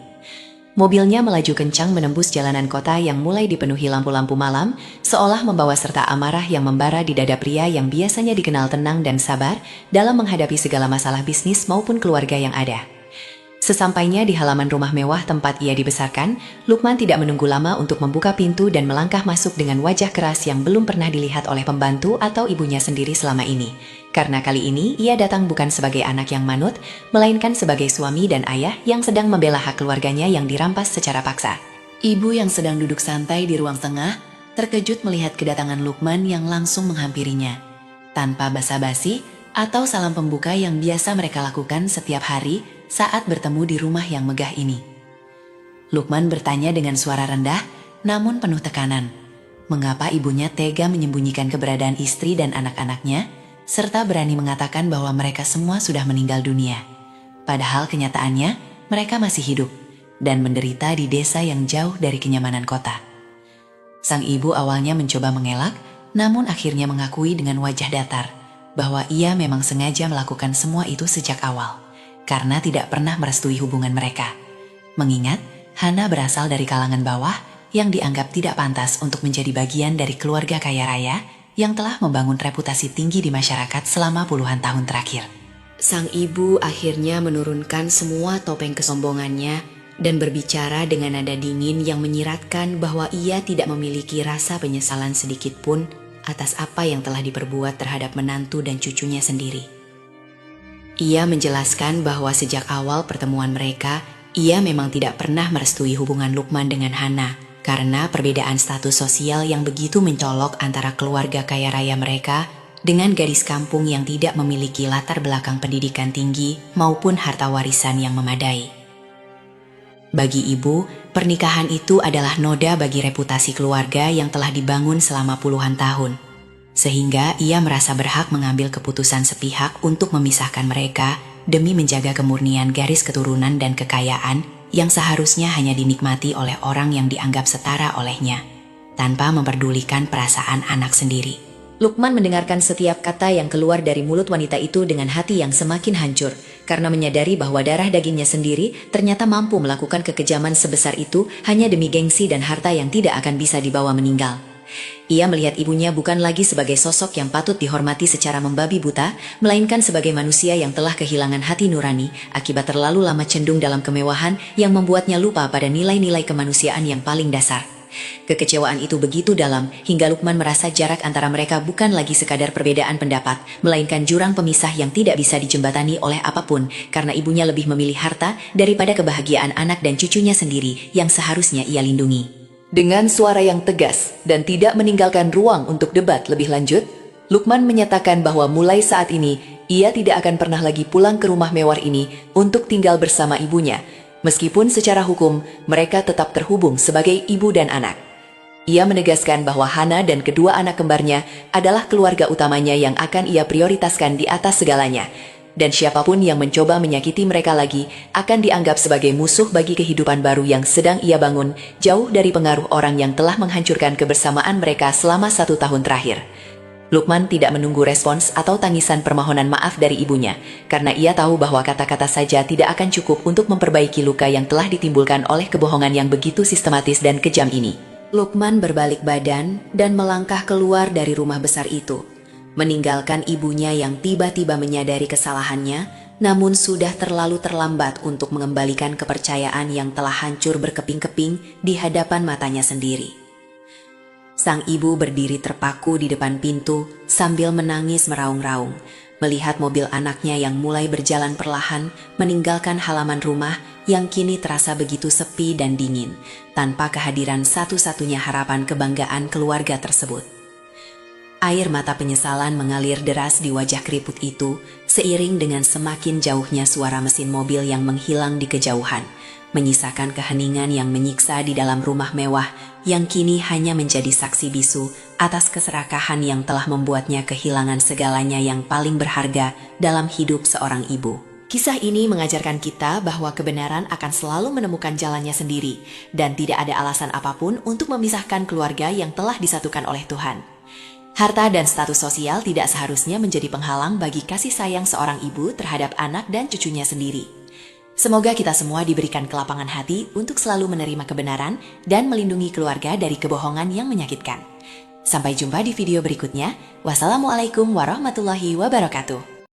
Mobilnya melaju kencang menembus jalanan kota yang mulai dipenuhi lampu-lampu malam, seolah membawa serta amarah yang membara di dada pria yang biasanya dikenal tenang dan sabar dalam menghadapi segala masalah bisnis maupun keluarga yang ada. Sesampainya di halaman rumah mewah tempat ia dibesarkan, Lukman tidak menunggu lama untuk membuka pintu dan melangkah masuk dengan wajah keras yang belum pernah dilihat oleh pembantu atau ibunya sendiri selama ini. Karena kali ini ia datang bukan sebagai anak yang manut, melainkan sebagai suami dan ayah yang sedang membela hak keluarganya yang dirampas secara paksa. Ibu yang sedang duduk santai di ruang tengah, terkejut melihat kedatangan Lukman yang langsung menghampirinya. Tanpa basa-basi atau salam pembuka yang biasa mereka lakukan setiap hari saat bertemu di rumah yang megah ini. Lukman bertanya dengan suara rendah, namun penuh tekanan. mengapa ibunya tega menyembunyikan keberadaan istri dan anak-anaknya, serta berani mengatakan bahwa mereka semua sudah meninggal dunia. Padahal kenyataannya, mereka masih hidup dan menderita di desa yang jauh dari kenyamanan kota. Sang ibu awalnya mencoba mengelak, namun akhirnya mengakui dengan wajah datar bahwa ia memang sengaja melakukan semua itu sejak awal, karena tidak pernah merestui hubungan mereka. Mengingat Hana berasal dari kalangan bawah yang dianggap tidak pantas untuk menjadi bagian dari keluarga kaya raya yang telah membangun reputasi tinggi di masyarakat selama puluhan tahun terakhir. Sang ibu akhirnya menurunkan semua topeng kesombongannya dan berbicara dengan nada dingin yang menyiratkan bahwa ia tidak memiliki rasa penyesalan sedikit pun atas apa yang telah diperbuat terhadap menantu dan cucunya sendiri. Ia menjelaskan bahwa sejak awal pertemuan mereka, ia memang tidak pernah merestui hubungan Lukman dengan Hana karena perbedaan status sosial yang begitu mencolok antara keluarga kaya raya mereka dengan gadis kampung yang tidak memiliki latar belakang pendidikan tinggi maupun harta warisan yang memadai. Bagi ibu, pernikahan itu adalah noda bagi reputasi keluarga yang telah dibangun selama puluhan tahun. Sehingga ia merasa berhak mengambil keputusan sepihak untuk memisahkan mereka demi menjaga kemurnian garis keturunan dan kekayaan yang seharusnya hanya dinikmati oleh orang yang dianggap setara olehnya, tanpa memperdulikan perasaan anak sendiri. Lukman mendengarkan setiap kata yang keluar dari mulut wanita itu dengan hati yang semakin hancur, karena menyadari bahwa darah dagingnya sendiri ternyata mampu melakukan kekejaman sebesar itu hanya demi gengsi dan harta yang tidak akan bisa dibawa meninggal. Ia melihat ibunya bukan lagi sebagai sosok yang patut dihormati secara membabi buta, melainkan sebagai manusia yang telah kehilangan hati nurani akibat terlalu lama cendung dalam kemewahan yang membuatnya lupa pada nilai-nilai kemanusiaan yang paling dasar. Kekecewaan itu begitu dalam hingga Lukman merasa jarak antara mereka bukan lagi sekadar perbedaan pendapat, melainkan jurang pemisah yang tidak bisa dijembatani oleh apapun karena ibunya lebih memilih harta daripada kebahagiaan anak dan cucunya sendiri yang seharusnya ia lindungi. Dengan suara yang tegas dan tidak meninggalkan ruang untuk debat lebih lanjut, Lukman menyatakan bahwa mulai saat ini ia tidak akan pernah lagi pulang ke rumah mewah ini untuk tinggal bersama ibunya, meskipun secara hukum mereka tetap terhubung sebagai ibu dan anak. Ia menegaskan bahwa Hana dan kedua anak kembarnya adalah keluarga utamanya yang akan ia prioritaskan di atas segalanya. Dan siapapun yang mencoba menyakiti mereka lagi akan dianggap sebagai musuh bagi kehidupan baru yang sedang ia bangun, jauh dari pengaruh orang yang telah menghancurkan kebersamaan mereka selama 1 tahun terakhir. Lukman tidak menunggu respons atau tangisan permohonan maaf dari ibunya, karena ia tahu bahwa kata-kata saja tidak akan cukup untuk memperbaiki luka yang telah ditimbulkan oleh kebohongan yang begitu sistematis dan kejam ini. Lukman berbalik badan dan melangkah keluar dari rumah besar itu, meninggalkan ibunya yang tiba-tiba menyadari kesalahannya, namun sudah terlalu terlambat untuk mengembalikan kepercayaan yang telah hancur berkeping-keping di hadapan matanya sendiri. Sang ibu berdiri terpaku di depan pintu sambil menangis meraung-raung, melihat mobil anaknya yang mulai berjalan perlahan meninggalkan halaman rumah yang kini terasa begitu sepi dan dingin, tanpa kehadiran satu-satunya harapan kebanggaan keluarga tersebut. Air mata penyesalan mengalir deras di wajah keriput itu, seiring dengan semakin jauhnya suara mesin mobil yang menghilang di kejauhan, menyisakan keheningan yang menyiksa di dalam rumah mewah yang kini hanya menjadi saksi bisu atas keserakahan yang telah membuatnya kehilangan segalanya yang paling berharga dalam hidup seorang ibu. Kisah ini mengajarkan kita bahwa kebenaran akan selalu menemukan jalannya sendiri, dan tidak ada alasan apapun untuk memisahkan keluarga yang telah disatukan oleh Tuhan. Harta dan status sosial tidak seharusnya menjadi penghalang bagi kasih sayang seorang ibu terhadap anak dan cucunya sendiri. Semoga kita semua diberikan kelapangan hati untuk selalu menerima kebenaran dan melindungi keluarga dari kebohongan yang menyakitkan. Sampai jumpa di video berikutnya. Wassalamualaikum warahmatullahi wabarakatuh.